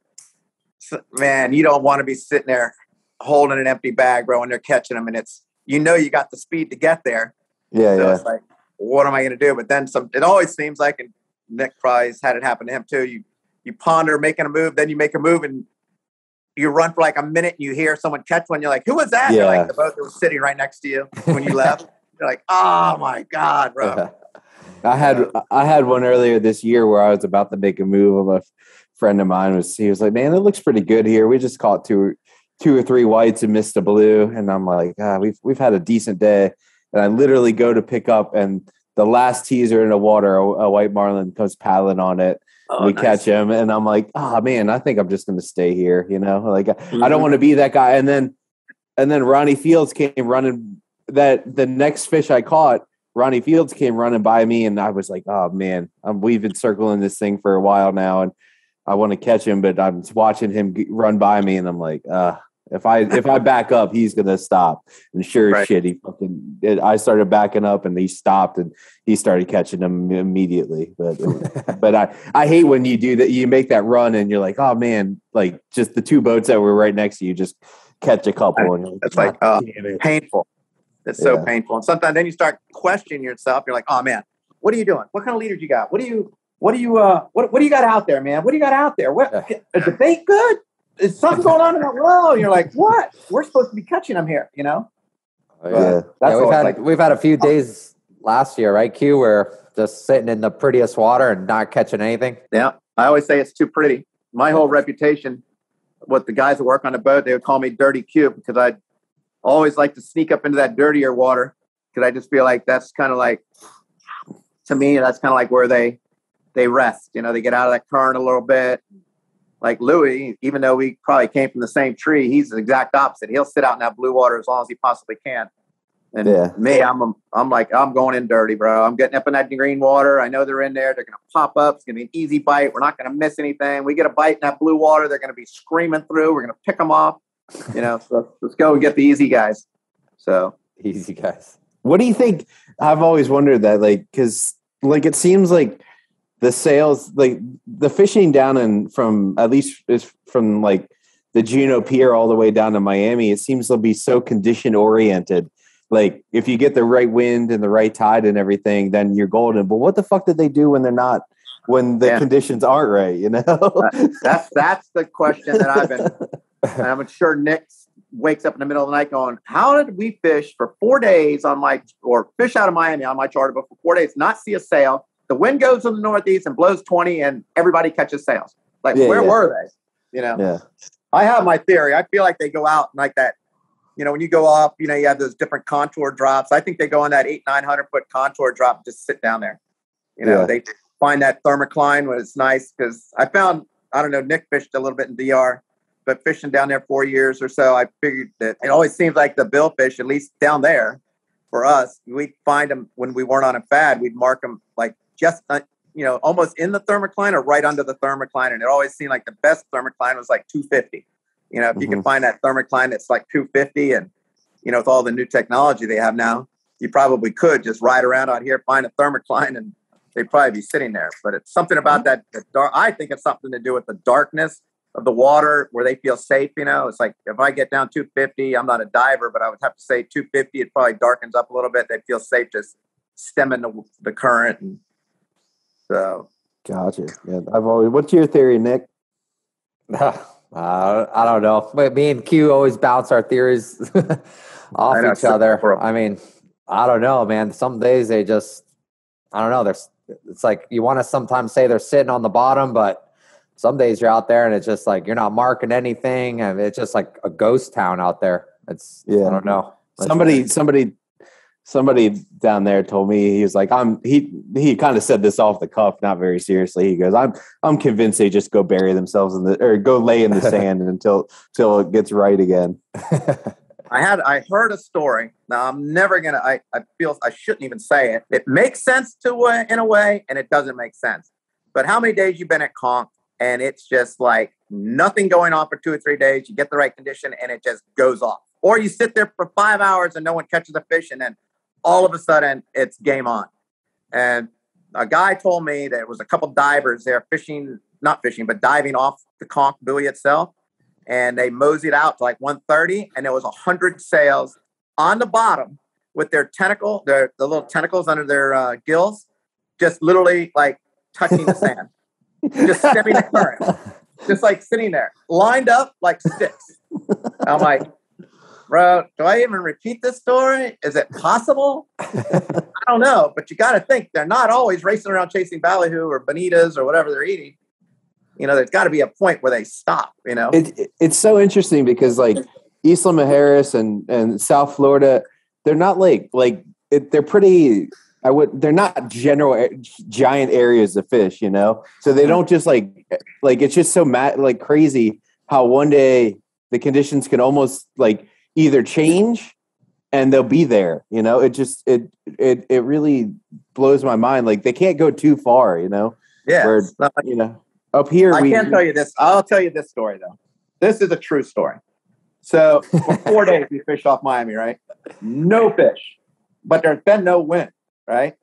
man, you don't want to be sitting there holding an empty bag, bro, when they're catching them, and it's, you got the speed to get there. So it's like, what am I going to do? But then it always seems like, and Nick probably has had it happen to him too, you ponder making a move, then you make a move, and you run for like a minute and you hear someone catch one. You're like, who was that? Yeah. You're like, the boat that was sitting right next to you when you left. You're like, oh my God, bro. I had one earlier this year where I was about to make a move. A friend of mine he was like, man, it looks pretty good here. We just caught two or three whites and missed a blue. And I'm like, we've had a decent day. And I literally go to pick up, and the last teaser in the water, a white marlin comes paddling on it. We catch him, and I'm like, oh man, I think I'm just going to stay here. Like I don't want to be that guy. And then Ronnie Fields came running. That the next fish I caught, Ronnie Fields came running by me, and I was like, oh man, we've been circling this thing for a while now, and I want to catch him, but I'm watching him run by me, and I'm like, if I back up, he's going to stop. And sure as shit, I started backing up, and he stopped, and he started catching them immediately. But I hate when you do that. You make that run, and you're like, oh man, like just the 2 boats that were right next to you, just catch a couple. And it's like painful. It's so painful. And sometimes then you start questioning yourself. You're like, oh man, what are you doing? What kind of leaders you got? What do you what do you got out there, man? What do you got out there? What is the bait good? Is something going on in that well? And you're like, what? We're supposed to be catching them here, you know? We've had a few days last year, right, Q, where just sitting in the prettiest water and not catching anything. Yeah, I always say it's too pretty. My whole reputation, with the guys that work on the boat, they would call me Dirty Q because I always like to sneak up into that dirtier water because I just feel like that's kind of like, to me, that's kind of like where they rest. You know, they get out of that current a little bit. Like Louis, even though we probably came from the same tree, he's the exact opposite. He'll sit out in that blue water as long as he possibly can. And me, I'm like, I'm going in dirty, bro. I'm getting up in that green water. I know they're in there. They're going to pop up. It's going to be an easy bite. We're not going to miss anything. We get a bite in that blue water. They're going to be screaming through. We're going to pick them off. You know, so let's go and get the easy guys. So easy guys. What do you think? I've always wondered that, like, because like it seems like the sales, like the fishing down in from at least is from like the Juneau Pier all the way down to Miami. It seems to be so condition oriented. Like if you get the right wind and the right tide and everything, then you're golden. But what the fuck did they do when they're not, when the conditions aren't right? You know, that's the question that I've been. I'm sure Nick wakes up in the middle of the night going, "How did we fish for 4 days or fish out of Miami on my charter, but for 4 days not see a sail? The wind goes in the northeast and blows 20, and everybody catches sails. Like where were they? You know, I have my theory. I feel like they go out like that. You know, when you go off, you know, you have those different contour drops. I think they go on that 800-900 foot contour drop and just sit down there. You know, they find that thermocline when it's nice because I found, I don't know, Nick fished a little bit in DR, but fishing down there 4 years or so, I figured that it always seems like the billfish, at least down there for us, we'd find them when we weren't on a fad. We'd mark them like just, you know, almost in the thermocline or right under the thermocline. And it always seemed like the best thermocline was like 250. You know, if you can find that thermocline that's like 250 and, you know, with all the new technology they have now, you probably could just ride around out here, find a thermocline and they'd probably be sitting there. But it's something about that dark. I think it's something to do with the darkness of the water where they feel safe. You know, it's like if I get down 250, I'm not a diver, but I would have to say 250, it probably darkens up a little bit. They feel safe just stemming the current. And so. Gotcha. Yeah, what's your theory, Nick? I don't know. But me and Q always bounce our theories off each other. I mean, I don't know, man. Some days they just, I don't know. It's like you want to sometimes say they're sitting on the bottom, but some days you're out there and it's just like you're not marking anything, and it's just like a ghost town out there. I don't know. Somebody down there told me, he was like, he kind of said this off the cuff, not very seriously. He goes, I'm convinced they just go bury themselves or go lay in the sand until it gets right again. I heard a story. Now I'm never going to, I feel I shouldn't even say it. It makes sense in a way, and it doesn't make sense. But how many days you've been at Conch and it's just like nothing going on for 2 or 3 days. You get the right condition and it just goes off. Or you sit there for 5 hours and no one catches a fish, and then all of a sudden it's game on. And a guy told me there was a couple divers there diving off the Conch buoy itself. And they moseyed out to like 1:30, and there was 100 sails on the bottom with their the little tentacles under their gills, just literally like touching the sand, just stemming the current, just like sitting there, lined up like sticks. I'm like, bro, do I even repeat this story? Is it possible? I don't know, but you got to think they're not always racing around chasing ballyhoo or bonitas or whatever they're eating. You know, there's got to be a point where they stop, you know? It's so interesting because like Isla Mujeres and South Florida, they're not they're pretty, they're not giant areas of fish, you know? So they don't just like it's just so crazy how one day the conditions can almost like either change and they'll be there, you know? It really blows my mind. Like they can't go too far, you know? Yeah. You know, up here, I can't tell you this. I'll tell you this story though. This is a true story. So for 4 days we fished off Miami, right? No fish, but there's been no wind, right?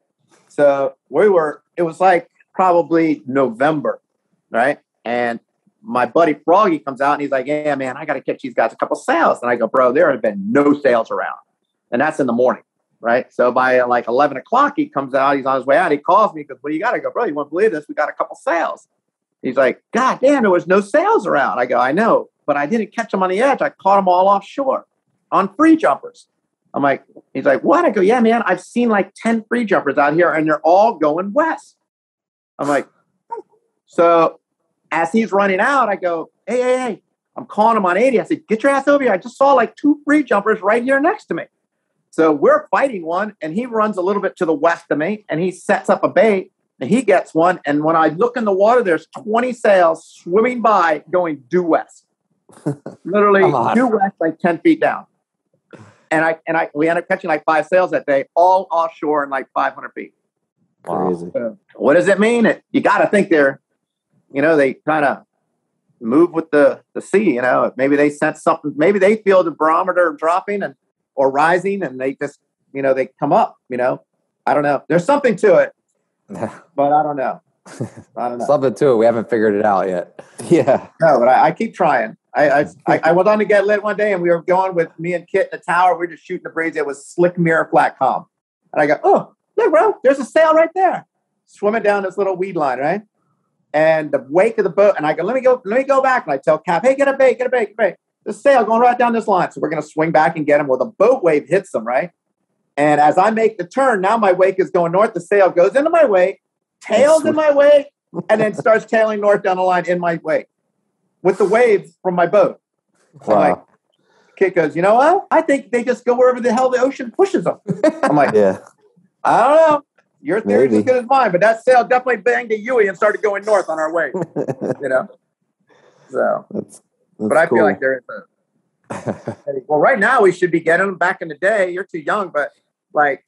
So it was like probably November, right? And my buddy Froggy comes out and he's like, yeah, man, I got to catch these guys a couple sails. And I go, bro, there have been no sails around. And that's in the morning. right? So by like 11 o'clock, he comes out. He's on his way out. He calls me because, "What do you got?" I go, "Bro, you won't believe this. We got a couple sales." He's like, "God damn, there was no sales around." I go, "I know, but I didn't catch them on the edge. I caught them all offshore on free jumpers." I'm like, he's like, "What?" I go, "Yeah, man, I've seen like 10 free jumpers out here and they're all going west." I'm like, so as he's running out, I go, hey, I'm calling him on 80. I said, "Get your ass over here. I just saw like 2 free jumpers right here next to me." So we're fighting one, and he runs a little bit to the west of me, and he sets up a bait, and he gets one. And when I look in the water, there's 20 sails swimming by going due west. Literally due west, like 10 feet down. And we ended up catching like 5 sails that day, all offshore and like 500 feet. Crazy. What does it mean? You got to think they kind of move with the sea, maybe they sense something, maybe they feel the barometer dropping or rising, and they just, they come up, I don't know. There's something to it, but I don't know. Something to it. We haven't figured it out yet. Yeah. No, but I keep trying. I went on to get lit one day, and we were going with me and Kit in the tower. We were just shooting the breeze. It was slick mirror, flat calm. And I go, "Oh, look, bro, there's a sail right there." Swimming down this little weed line, right? And the wake of the boat. And I go, let me go back. And I tell Cap, "Hey, get a bait. The sail going right down this line." So we're going to swing back and get him. Well, the boat wave hits him, right? And as I make the turn, now my wake is going north. The sail goes into my wake, tails in my wake, and then starts tailing north down the line in my wake with the waves from my boat. Wow. I'm like, Kit goes, "You know what? I think they just go wherever the hell the ocean pushes them." I'm like, Yeah. I don't know. Your theory's Maybe. as good as mine, but that sail definitely banged a Yui and started going north on our way. So, That's but I cool. feel like there is well, right now we should be getting them. Back in the day, you're too young, but like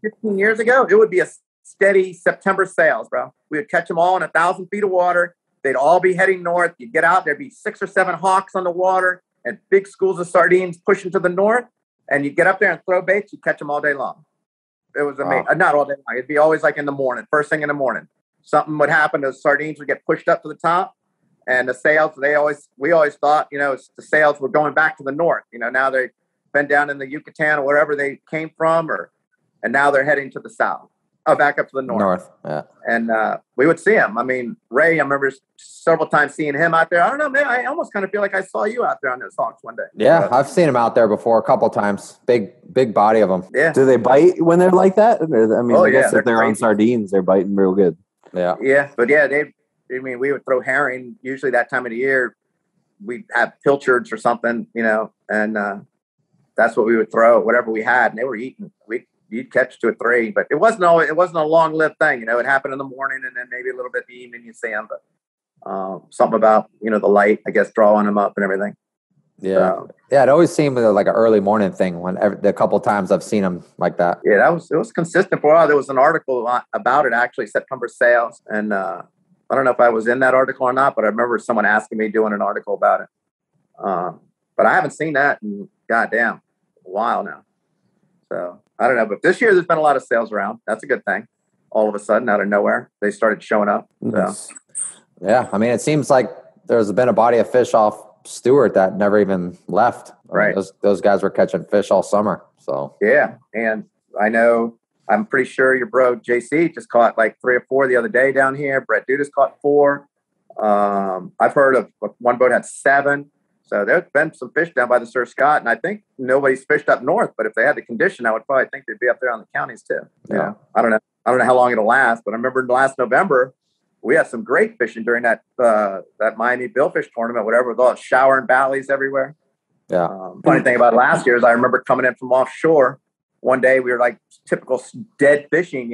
15 years ago, it would be a steady September sails, bro. We would catch them all in 1,000 feet of water. They'd all be heading north. You'd get out, there'd be 6 or 7 hawks on the water and big schools of sardines pushing to the north. And you'd get up there and throw baits. You'd catch them all day long. It was amazing. Wow. Not all day long. It'd be always like in the morning, first thing in the morning. Something would happen. The sardines would get pushed up to the top, and the sails. We always thought, the sails were going back to the north. Now they've been down in the Yucatan or wherever they came from, and now they're heading to the south. Back up to the north. Yeah. And we would see him. I mean, Ray, I remember several times seeing him out there. I don't know, man. I almost kind of feel like I saw you out there on those hawks one day. Yeah, I've seen them out there before a couple times. Big body of them. Yeah. Do they bite when they're like that? I guess if they're on crazy. sardines, they're biting real good. Yeah. Yeah. But yeah, we would throw herring. Usually that time of the year, we'd have pilchards or something, and that's what we would throw, whatever we had. And they were eating. You'd catch 2 or 3, but it wasn't a long-lived thing. It happened in the morning, and then maybe a little bit in the evening you see them. But something about the light, I guess, drawing them up and everything. Yeah, it always seemed like an early morning thing. The couple times I've seen them like that. Yeah, it was consistent for a while. There was an article about it actually, September sales, and I don't know if I was in that article or not, but I remember someone asking me doing an article about it. But I haven't seen that in goddamn a while now. So I don't know, but this year there's been a lot of sales around. That's a good thing. All of a sudden, out of nowhere, they started showing up. Nice. So. Yeah, I mean, it seems like there's been a body of fish off Stewart that never even left. Right. Those guys were catching fish all summer. So Yeah, and I'm pretty sure your bro JC just caught like 3 or 4 the other day down here. Brett Dudas caught 4. I've heard of one boat had 7. So there's been some fish down by the Sir Scott, and I think nobody's fished up north. But if they had the condition, I would probably think they'd be up there on the counties too. Yeah. I don't know how long it'll last, but I remember last November we had some great fishing during that Miami Billfish tournament, whatever it was, shower and valleys everywhere. yeah, Funny thing about last year is I remember coming in from offshore one day. We were like typical dead fishing,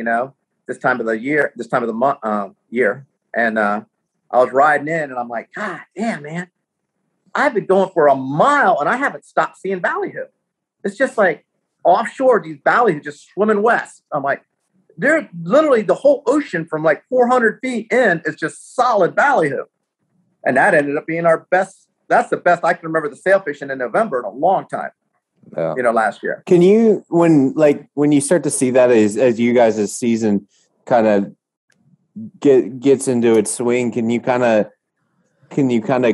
this time of the year, this time of the month, year, and I was riding in, and I'm like, God damn, man. I've been going for a mile and I haven't stopped seeing ballyhoo. It's just like offshore, these ballyhoo just swimming west. I'm like, they're literally the whole ocean from like 400 feet in is just solid ballyhoo. And that ended up being our best. That's the best I can remember the sailfishing in November in a long time, last year. Can you, when you start to see that as you guys' season kind of gets into its swing, can you kind of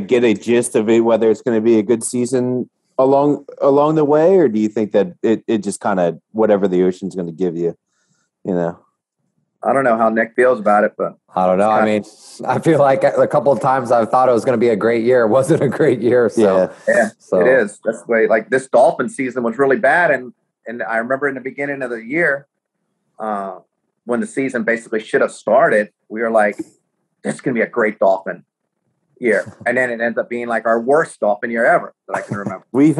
get a gist of it, whether it's going to be a good season along the way, or do you think that it just kind of whatever the ocean's going to give you, you know? I don't know how Nick feels about it, but I don't know. I mean, I feel like a couple of times I've thought it was going to be a great year. It wasn't a great year. So yeah, it is. That's the way. Like this dolphin season was really bad, and I remember in the beginning of the year, when the season basically should have started, we were like, "This is going to be a great dolphin year," and then it ends up being like our worst dolphin year ever that I can remember. We've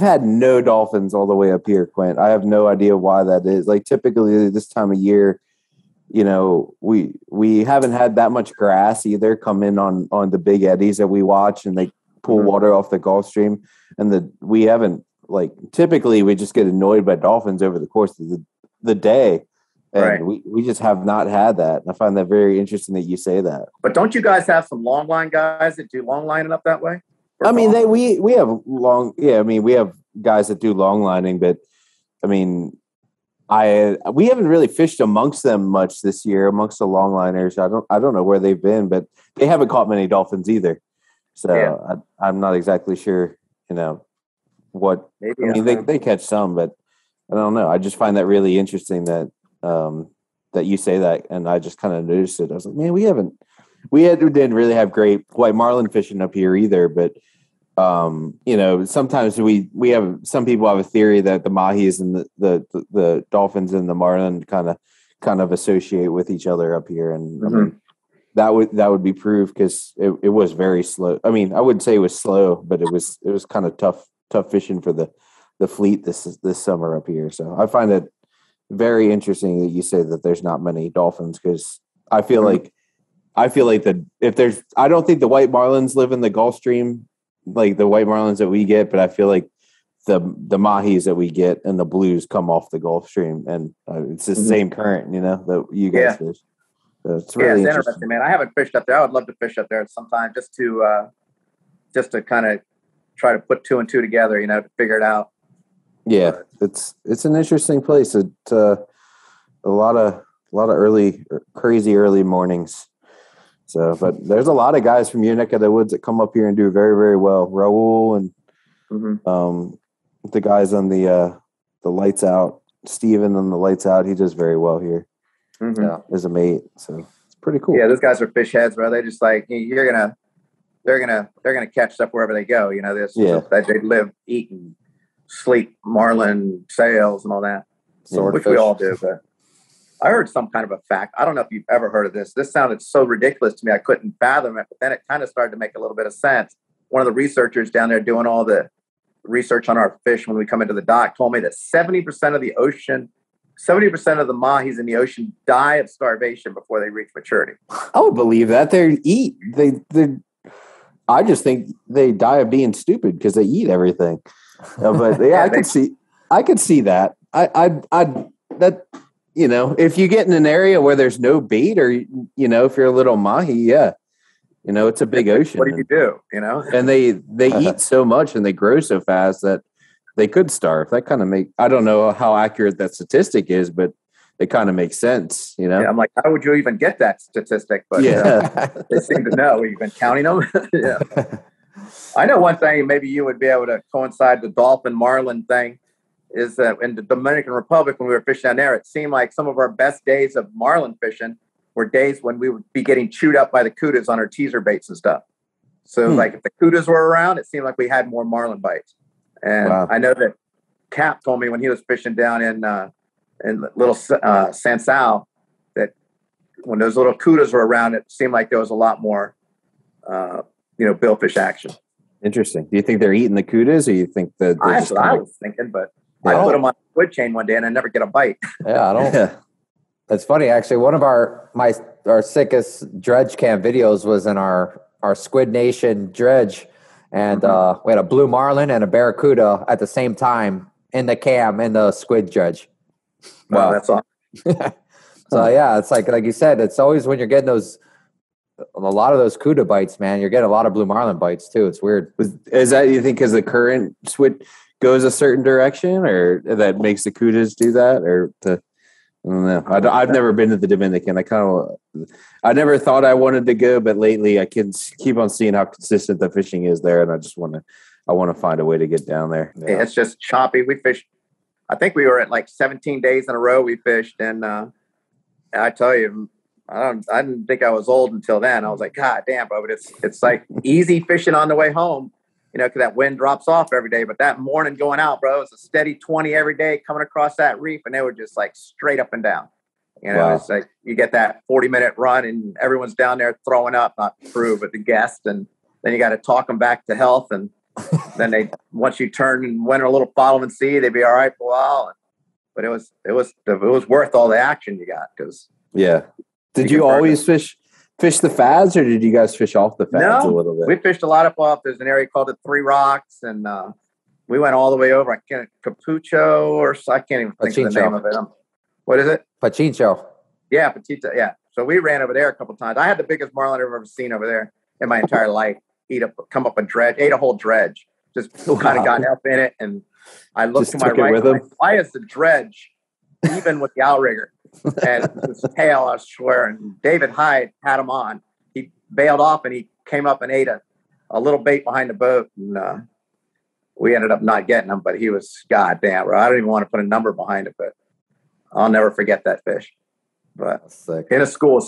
had no dolphins all the way up here, Quint. I have no idea why that is. Like typically this time of year, you know, we haven't had that much grass either come in on the big eddies that we watch, and they pull water off the Gulf Stream, and we haven't, like, typically we just get annoyed by dolphins over the course of the day. And we just have not had that. And I find that very interesting that you say that. But don't you guys have some long line guys that do long lining up that way? I mean, we have we have guys that do long lining, but I mean, we haven't really fished amongst them much this year, amongst the long liners. I don't know where they've been, but they haven't caught many dolphins either. So I'm not exactly sure, you know, what. Maybe, I mean, they catch some, but I don't know. I just find that really interesting that you say that, and I just kind of noticed it. I was like, man, we didn't really have great white marlin fishing up here either. But you know, sometimes we have, some people have a theory that the mahis and the dolphins and the marlin kind of associate with each other up here, and I mean, that would be proof, because it was very slow. I mean, I wouldn't say it was slow, but it was kind of tough fishing for the fleet this summer up here. So I find it very interesting that you say that there's not many dolphins, because I feel like I don't think the white marlins live in the Gulf Stream, like the white marlins that we get, but I feel like the mahis that we get and the blues come off the Gulf Stream, and it's the same current, you know, that you guys fish. So it's really interesting, man. I haven't fished up there. I would love to fish up there sometime, just to kind of try to put two and two together, you know, to figure it out. Yeah, it's an interesting place. It's a lot of crazy early mornings. So, but there's a lot of guys from your neck of the woods that come up here and do very, very well. Raul and the guys on the lights out, Steven on the lights out, he does very well here. As a mate. So it's pretty cool. Yeah, those guys are fish heads, bro. They just like, they're gonna catch stuff wherever they go. You know, they live, eat, and sleep marlin, sails, and all that, which we all do. But I heard some kind of a fact. I don't know if you've ever heard of this. This sounded so ridiculous to me, I couldn't fathom it. But then it kind of started to make a little bit of sense. One of the researchers down there doing all the research on our fish when we come into the dock told me that 70% of the ocean, 70% of the mahis in the ocean die of starvation before they reach maturity. I would believe that. I just think they die of being stupid because they eat everything. But yeah, I could see that. That, you know, if you get in an area where there's no bait, or, you know, if you're a little mahi, you know, it's a big ocean. What do you do? You know, and they eat so much and they grow so fast that they could starve. That kind of I don't know how accurate that statistic is, but it kind of makes sense, you know? Yeah, I'm like, how would you even get that statistic? But they seem to know. You've been counting them. Yeah. I know one thing, maybe you would be able to coincide the dolphin marlin thing, is that in the Dominican Republic, when we were fishing down there, it seemed like some of our best days of marlin fishing were days when we would be getting chewed up by the kudas on our teaser baits and stuff. So like if the kudas were around, it seemed like we had more marlin bites. And I know that Capt told me when he was fishing down in little Sansal, that when those little kudas were around, it seemed like there was a lot more, billfish action. Interesting. Do you think they're eating the kudas, or you think that that's what I was thinking, but I put them on a squid chain one day and I never get a bite. Yeah, I don't. That's funny. Actually, one of our sickest dredge cam videos was in our Squid Nation dredge. And we had a blue marlin and a barracuda at the same time in the cam in the squid dredge. Wow, that's awesome. So yeah, it's like you said, it's always when you're getting a lot of those kuda bites, man, you're getting a lot of blue marlin bites too. It's weird. Is that, you think, because the current goes a certain direction, or that makes the kudas do that, or I don't know. I've never been to the Dominican. I never thought I wanted to go, but lately I can keep on seeing how consistent the fishing is there, and I just want I want to find a way to get down there. Yeah. It's just choppy. We fished. I think we were at like 17 days in a row we fished, and I tell you, I didn't think I was old until then. I was like, God damn, bro, but it's like easy fishing on the way home, because that wind drops off every day. But that morning going out, bro, it's a steady 20 every day coming across that reef, and they were just like straight up and down. Wow. It's like you get that 40-minute run, and everyone's down there throwing up, not the crew, but the guests, and then you got to talk them back to health, and then once you turn and went a little follow and see, they'd be all right for a while. But it was worth all the action you got, because Did you always fish the fads, or did you guys fish off the fads a little bit? We fished a lot up off. There's an area called the Three Rocks, and we went all the way over. I can't Capucho, or I can't even think of the name of it. What is it? Pachincho. Yeah, Petita. Yeah. So we ran over there a couple of times. I had the biggest marlin I've ever seen over there in my entire life. Come up a dredge, ate a whole dredge. Just kind of got up in it, and I looked to my right. Like, why is the dredge even with the outrigger? And his tail, I swear. And David Hyde had him on. He bailed off, and he came up and ate a little bait behind the boat, and we ended up not getting him. But he was goddamn, bro. I don't even want to put a number behind it, but I'll never forget that fish. But in a school of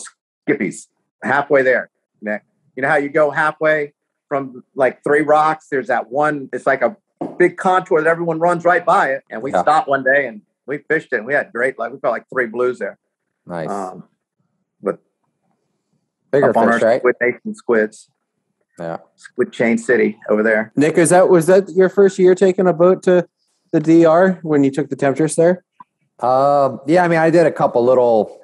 skippies, halfway there, Nick. You know how you go halfway from like Three Rocks? There's that one. It's like a big contour that everyone runs right by it. And we stopped one day and we fished it. And we had great luck. We caught like 3 blues there. Nice. But bigger up on fish, our right? Squid Nation squids. Yeah. Squid Chain City over there. Nick, was that your first year taking a boat to the DR when you took the Temptress there? Yeah, I mean, I did a couple little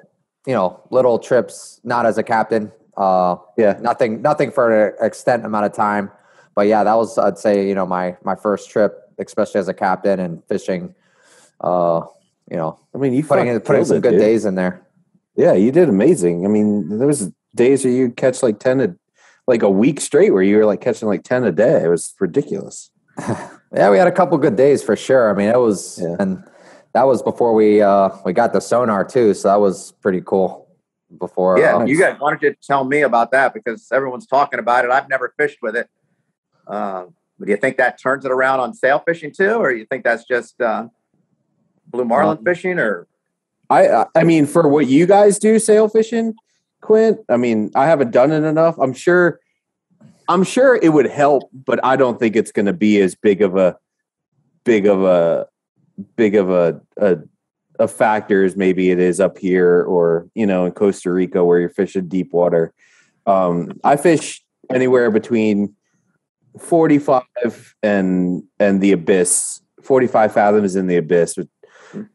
trips, not as a captain. Nothing for an extent amount of time. But yeah, that was, I'd say, my first trip, especially as a captain and fishing. I mean, you putting some good days in there. Yeah, you did amazing. I mean, there was days where you catch like 10 like a week straight where you were like catching like 10 a day. It was ridiculous. Yeah, we had a couple good days for sure. I mean, it was, and that was before we got the sonar too. So that was pretty cool. Before, you guys wanted to tell me about that because everyone's talking about it. I've never fished with it. Do you think that turns it around on sail fishing too, or you think that's just blue marlin fishing? Or I mean, for what you guys do, sail fishing, Quint. I mean, I haven't done it enough. I'm sure it would help, but I don't think it's going to be as big of a factor as maybe it is up here or, in Costa Rica where you're fishing deep water. I fish anywhere between 45 and the abyss. 45 fathoms in the abyss.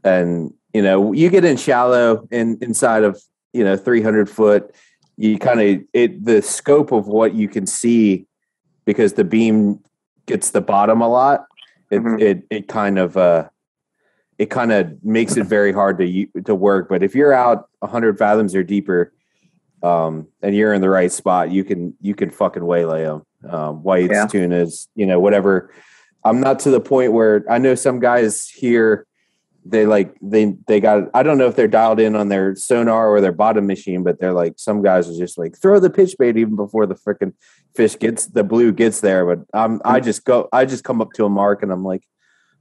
And, you get in shallow inside of, 300 foot, you kind of, the scope of what you can see because the beam gets the bottom a lot. It kind of makes it very hard to work. But if you're out 100 fathoms or deeper, and you're in the right spot, you can fucking waylay them. Whites, tunas, whatever. I'm not to the point where I know some guys here, they got, I don't know if they're dialed in on their sonar or their bottom machine, but they're like, some guys are just like, throw the pitch bait even before the freaking the blue gets there. But I just come up to a mark and I'm like,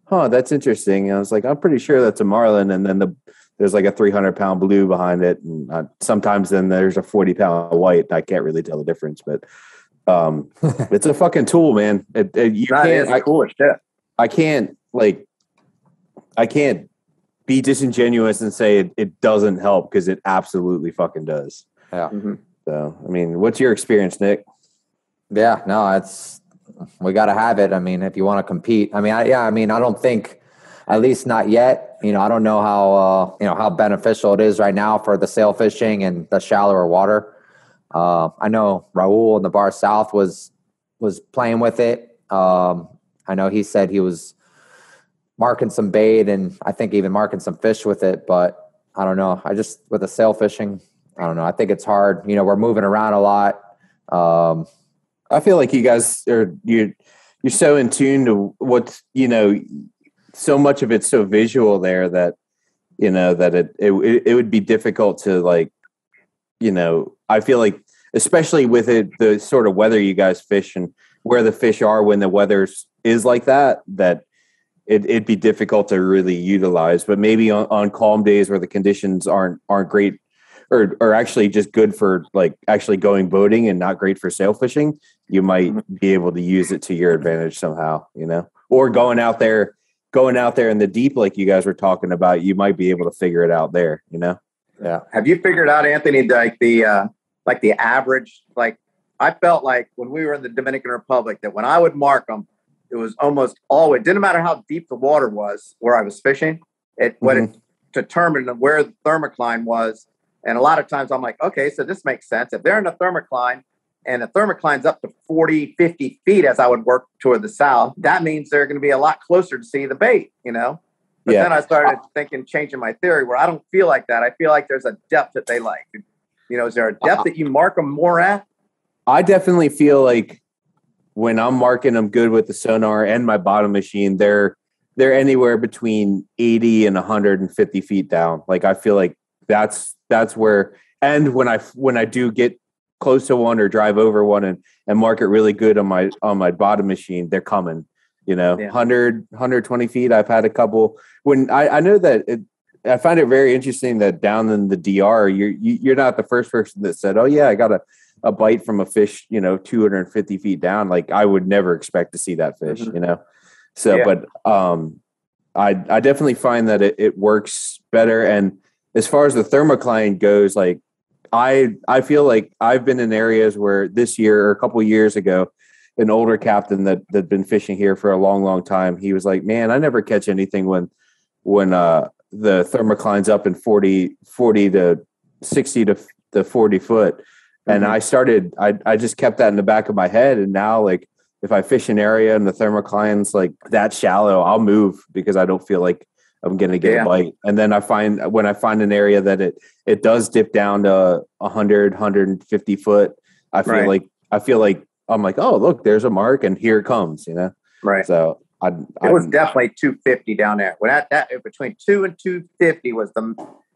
huh, that's interesting. And I was like, I'm pretty sure that's a marlin. And then there's like a 300-pound blue behind it. And sometimes then there's a 40-pound white. I can't really tell the difference, but it's a fucking tool, man. I can't be disingenuous and say it doesn't help because it absolutely fucking does. Yeah. Mm-hmm. So, I mean, what's your experience, Nick? Yeah, no, we got to have it. I mean, if you want to compete, I don't think, at least not yet. I don't know how beneficial it is right now for the sail fishing and the shallower water. I know Raul in the Bar South was playing with it. I know he said he was marking some bait and I think even marking some fish with it, but I don't know. With the sail fishing, I don't know. I think it's hard. We're moving around a lot. I feel like you guys you're so in tune to what's, so much of it's so visual there that, that it would be difficult to I feel like, especially with the sort of weather you guys fish and where the fish are when the weather's is like that it'd be difficult to really utilize. But maybe on calm days where the conditions aren't great, or actually just good for like actually going boating and not great for sail fishing, you might be able to use it to your advantage somehow, or going out there in the deep, like you guys were talking about, you might be able to figure it out there, Yeah. Have you figured out, Anthony, like the average, like I felt like when we were in the Dominican Republic that when I would mark them, it was almost always, didn't matter how deep the water was where I was fishing, it determined where the thermocline was. And a lot of times I'm like, okay, so this makes sense. If they're in a thermocline and the thermocline's up to 40, 50 feet as I would work toward the south, that means they're going to be a lot closer to see the bait, But then I started changing my theory where I don't feel like that. I feel like there's a depth that they like. Is there a depth that you mark them more at? I definitely feel like when I'm marking them good with the sonar and my bottom machine, they're anywhere between 80 and 150 feet down. Like I feel like that's where, and when I do get close to one or drive over one and mark it really good on my bottom machine, they're coming, 100, 120 feet. I've had a couple when I know that I find it very interesting that down in the DR, you're not the first person that said, oh yeah, I got a bite from a fish, 250 feet down. Like I would never expect to see that fish, So, yeah. But I definitely find that it works better. And as far as the thermocline goes, like I feel like I've been in areas where this year or a couple of years ago, an older captain that'd been fishing here for a long, long time, he was like, man, I never catch anything when the thermocline's up in 40 to 60 to 40 foot. And I just kept that in the back of my head. And now, like, if I fish an area and the thermocline's like that shallow, I'll move because I don't feel like I'm going to get a bite. And then when I find an area that it does dip down to 100, 150 foot, I feel like I'm like, oh, look, there's a mark and here it comes, Right. So it was definitely 250 down there. When that between 2 and 250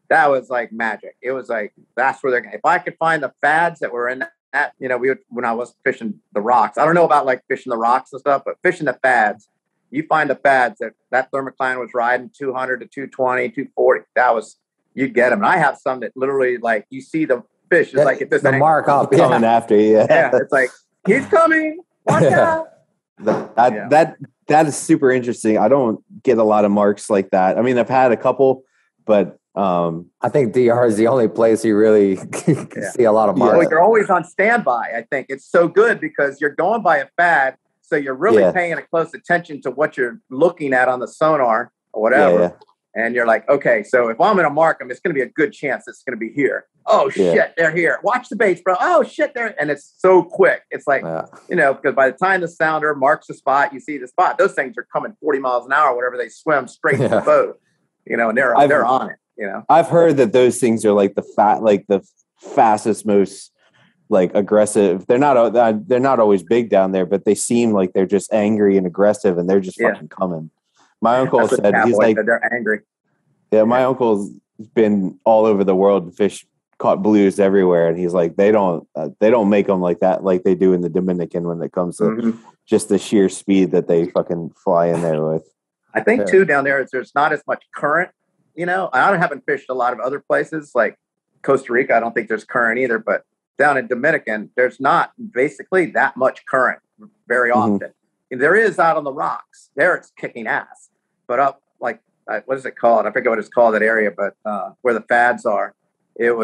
that was like magic. It was like, that's where if I could find the fads that were in that, when I was fishing the rocks, I don't know about like fishing the rocks and stuff, but fishing the fads, you find the fads that thermocline was riding 200 to 220, 240. You get them. And I have some that literally like, you see the fish is like at this the angle. mark up coming after you. Yeah. It's like, he's coming. Watch out. That is super interesting. I don't get a lot of marks like that. I mean, I've had a couple, but I think DR is the only place you really see a lot of marks. Well, you're always on standby. I think it's so good because you're going by a fad, so you're really paying a close attention to what you're looking at on the sonar or whatever. Yeah. And you're like, okay, so if I'm going to mark them, it's going to be a good chance it's going to be here. Oh shit, they're here. Watch the baits, bro. Oh shit, and it's so quick. It's like, because by the time the sounder marks the spot, you see the spot. Those things are coming 40 miles an hour, whatever they swim straight to the boat. And they're on it. I've heard that those things are like the fastest, most like aggressive. They're not always big down there, but they seem like they're just angry and aggressive, and they're just fucking coming. My uncle said he's like they're angry. Yeah, my uncle's been all over the world and caught blues everywhere, and he's like they don't make them like that like they do in the Dominican when it comes to just the sheer speed that they fucking fly in there with. I think too down there there's not as much current. I haven't fished a lot of other places like Costa Rica. I don't think there's current either, but down in Dominican, there's not basically that much current very often. There is out on the rocks. There it's kicking ass. But up, like, what is it called? I forget what it's called, that area, but where the fads are, there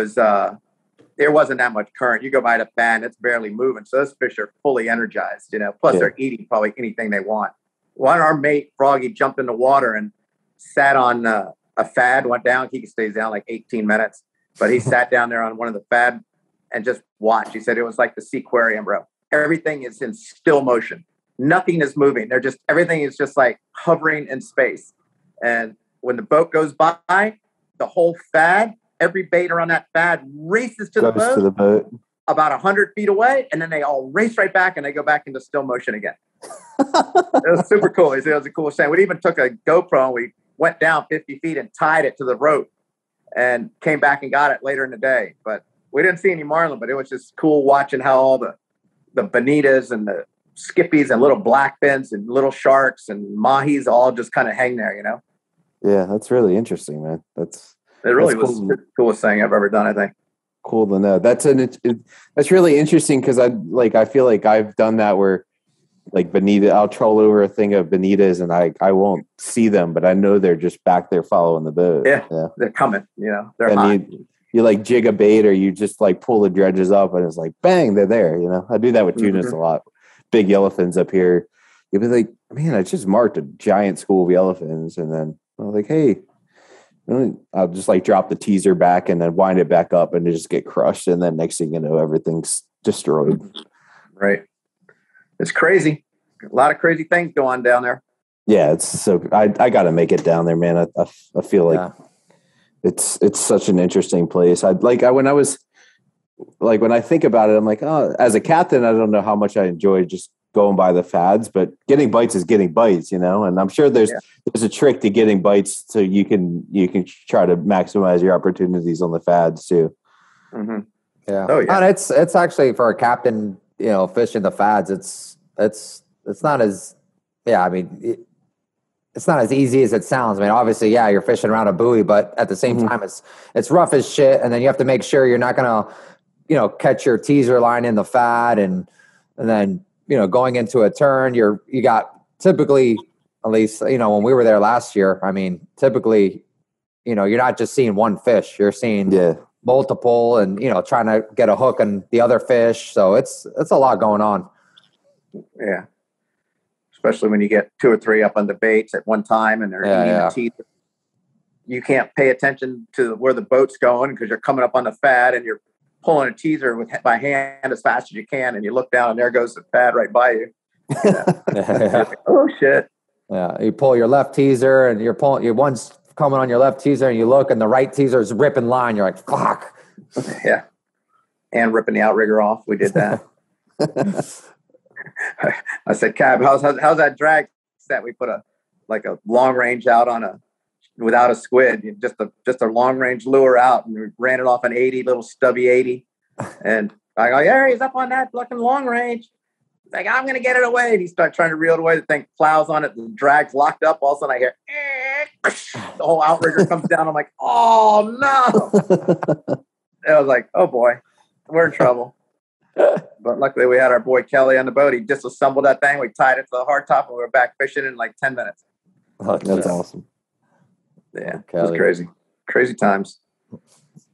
wasn't that much current. You go by the fad, it's barely moving. So those fish are fully energized, plus they're eating probably anything they want. Our mate, Froggy, jumped in the water and sat on a fad, went down. He stays down like 18 minutes, but he sat down there on one of the fad and just watched. He said it was like the Seaquarium, bro. Everything is in still motion. Nothing is moving. Everything is just like hovering in space. And when the boat goes by, the whole fad, every baiter on that fad races to the boat about 100 feet away. And then they all race right back and they go back into still motion again. It was super cool. He said it was a cool thing. We even took a GoPro and we went down 50 feet and tied it to the rope and came back and got it later in the day. But we didn't see any marlin, but it was just cool watching how all the bonitas and the skippies and little blackfins and little sharks and mahis all just kind of hang there, Yeah, that's really interesting, man. It really that's was cool. the coolest thing I've ever done, I think. Cool to know. That's really interesting because I feel like I've done that where like bonita, I'll troll over a thing of bonitas and I won't see them, but I know they're just back there following the boat. Yeah. They're coming, they're and hot. you like jig a bait or you just like pull the dredges up and it's like bang, they're there. I do that with tunas a lot. Big yellowfins up here. You'll be like, man, I just marked a giant school of yellowfins, and then I'm like, hey, I'll just like drop the teaser back and then wind it back up and it just get crushed, and then next thing you know, everything's destroyed. Right. It's crazy. A lot of crazy things go on down there. Yeah, it's so I got to make it down there, man. I feel like it's such an interesting place. When I think about it, I'm like, oh, as a captain, I don't know how much I enjoy just going by the fads, but getting bites is getting bites, and I'm sure there's a trick to getting bites so you can try to maximize your opportunities on the fads too. Mm-hmm. Yeah. Oh yeah. And it's actually for a captain, fishing the fads. It's not as it's not as easy as it sounds. I mean, obviously, you're fishing around a buoy, but at the same time, it's rough as shit. And then you have to make sure you're not gonna, catch your teaser line in the fad, and then going into a turn, you got typically, at least when we were there last year. I mean, typically, you're not just seeing one fish; you're seeing multiple, and trying to get a hook on the other fish. So it's a lot going on. Yeah. Especially when you get 2 or 3 up on the baits at one time and they're eating the teeth. You can't pay attention to where the boat's going because you're coming up on the fad and you're pulling a teaser by hand as fast as you can, and you look down and there goes the fad right by you. Like, oh shit. Yeah, you pull your left teaser and your one's coming on your left teaser, and you look and the right teaser is ripping line. You're like, fuck. Yeah. And ripping the outrigger off. We did that. I said, Cab, how's that drag set? We put a long range out without a squid, just a long range lure out, and we ran it off an 80, little stubby 80. And I go, yeah, he's up on that fucking long range. He's like, I'm gonna get it away. And he starts trying to reel it away. The thing plows on it, the drag's locked up. All of a sudden I hear the whole outrigger comes down. I'm like, oh no. And I was like, oh boy, we're in trouble. But luckily we had our boy Kelly on the boat. He disassembled that thing. We tied it to the hardtop and we were back fishing in like 10 minutes. Oh, that's awesome. Yeah, it was crazy. Crazy times.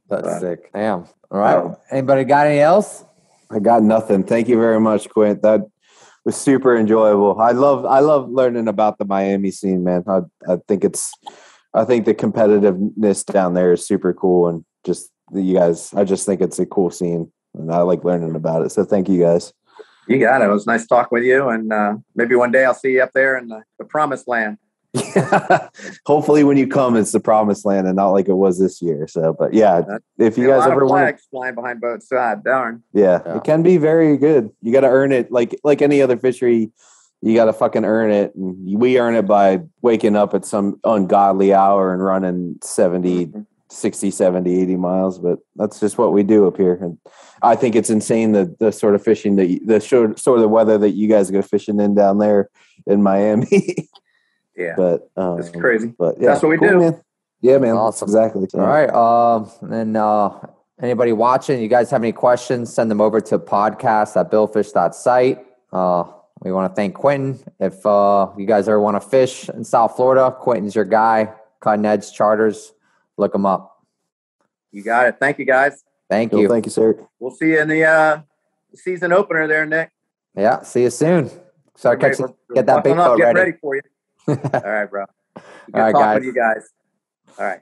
That's sick. Damn. All right. Anybody got any else? I got nothing. Thank you very much, Quint. That was super enjoyable. I love learning about the Miami scene, man. I think the competitiveness down there is super cool, and just you guys, I just think it's a cool scene, and I like learning about it. So thank you guys. You got it. It was nice talking with you, and maybe one day I'll see you up there in the promised land. Hopefully when you come, it's the promised land and not like it was this year. So, but yeah, if you guys ever want flying behind boats, darn. Yeah, it can be very good. You got to earn it. Like any other fishery, you got to fucking earn it. And we earn it by waking up at some ungodly hour and running 70, 60, 70, 80 miles. But that's just what we do up here. And I think it's insane the sort of fishing sort of weather that you guys go fishing in down there in Miami. Yeah, but it's crazy. But yeah, that's what we do. Man. Yeah, man. Awesome. Exactly. All right. And anybody watching, you guys have any questions, send them over to podcast@billfish.site. We want to thank Quinten. If you guys ever want to fish in South Florida, Quinten's your guy. Cutting Edge Charters. Look him up. You got it. Thank you, guys. Thank you. Thank you, sir. We'll see you in the season opener there, Nick. Yeah. See you soon. Start catching. Get that big boat ready. ready For you. All right, bro. All right, talking guys. with you guys. All right.